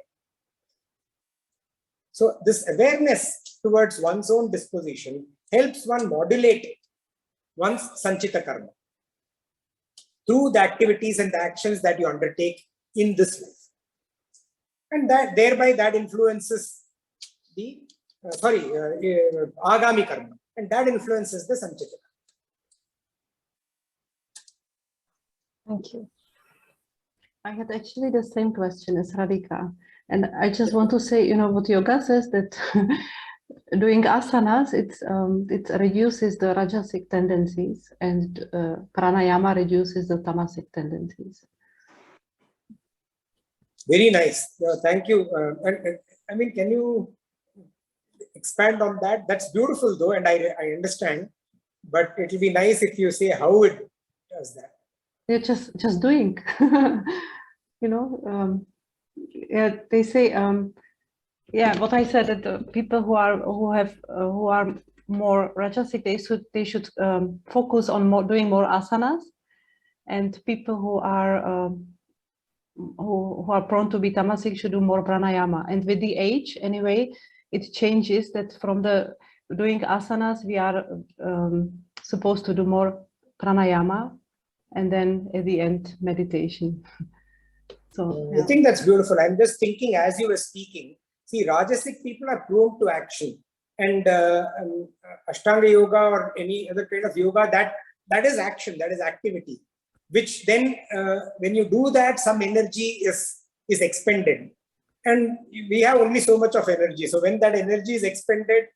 So this awareness towards one's own disposition helps one modulate one's sanchita karma through the activities and the actions that you undertake in this life. And that thereby that influences the agami karma, and that influences the sanchita karma. Thank you. I had actually the same question as Radhika. And I just want to say, what yoga says, that doing asanas, it reduces the rajasic tendencies, and pranayama reduces the tamasic tendencies. Very nice. Thank you. I mean, can you expand on that? That's beautiful though, and I understand, but it will be nice if you say how it does that. You're just doing. They say, what I said, that the people who are more rajasic, they should focus on doing more asanas, and people who are prone to be tamasic should do more pranayama. And with the age, anyway, it changes that from the doing asanas, we are supposed to do more pranayama, and then at the end, meditation. So I think that's beautiful. I'm just thinking as you were speaking, see, rajasic people are prone to action, and Ashtanga yoga or any other kind of yoga, that is action, that is activity, which then when you do that, some energy is expended, and we have only so much of energy. So when that energy is expended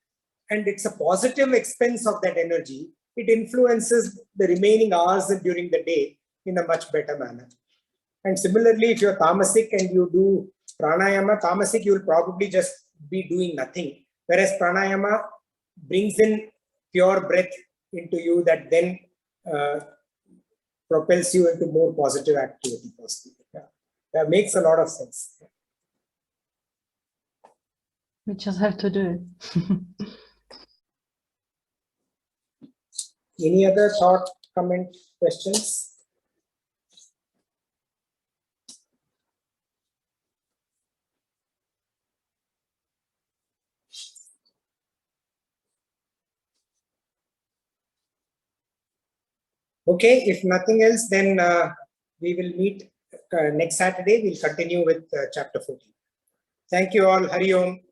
and it's a positive expense of that energy, it influences the remaining hours during the day in a much better manner. And similarly, if you're tamasic and you do pranayama, tamasic, you will probably just be doing nothing. Whereas pranayama brings in pure breath into you that then propels you into more positive activity. That makes a lot of sense. we just have to do it. Any other thought, comment, questions? Okay, if nothing else, then we will meet next Saturday. We'll continue with chapter 14. Thank you all. Hari Om.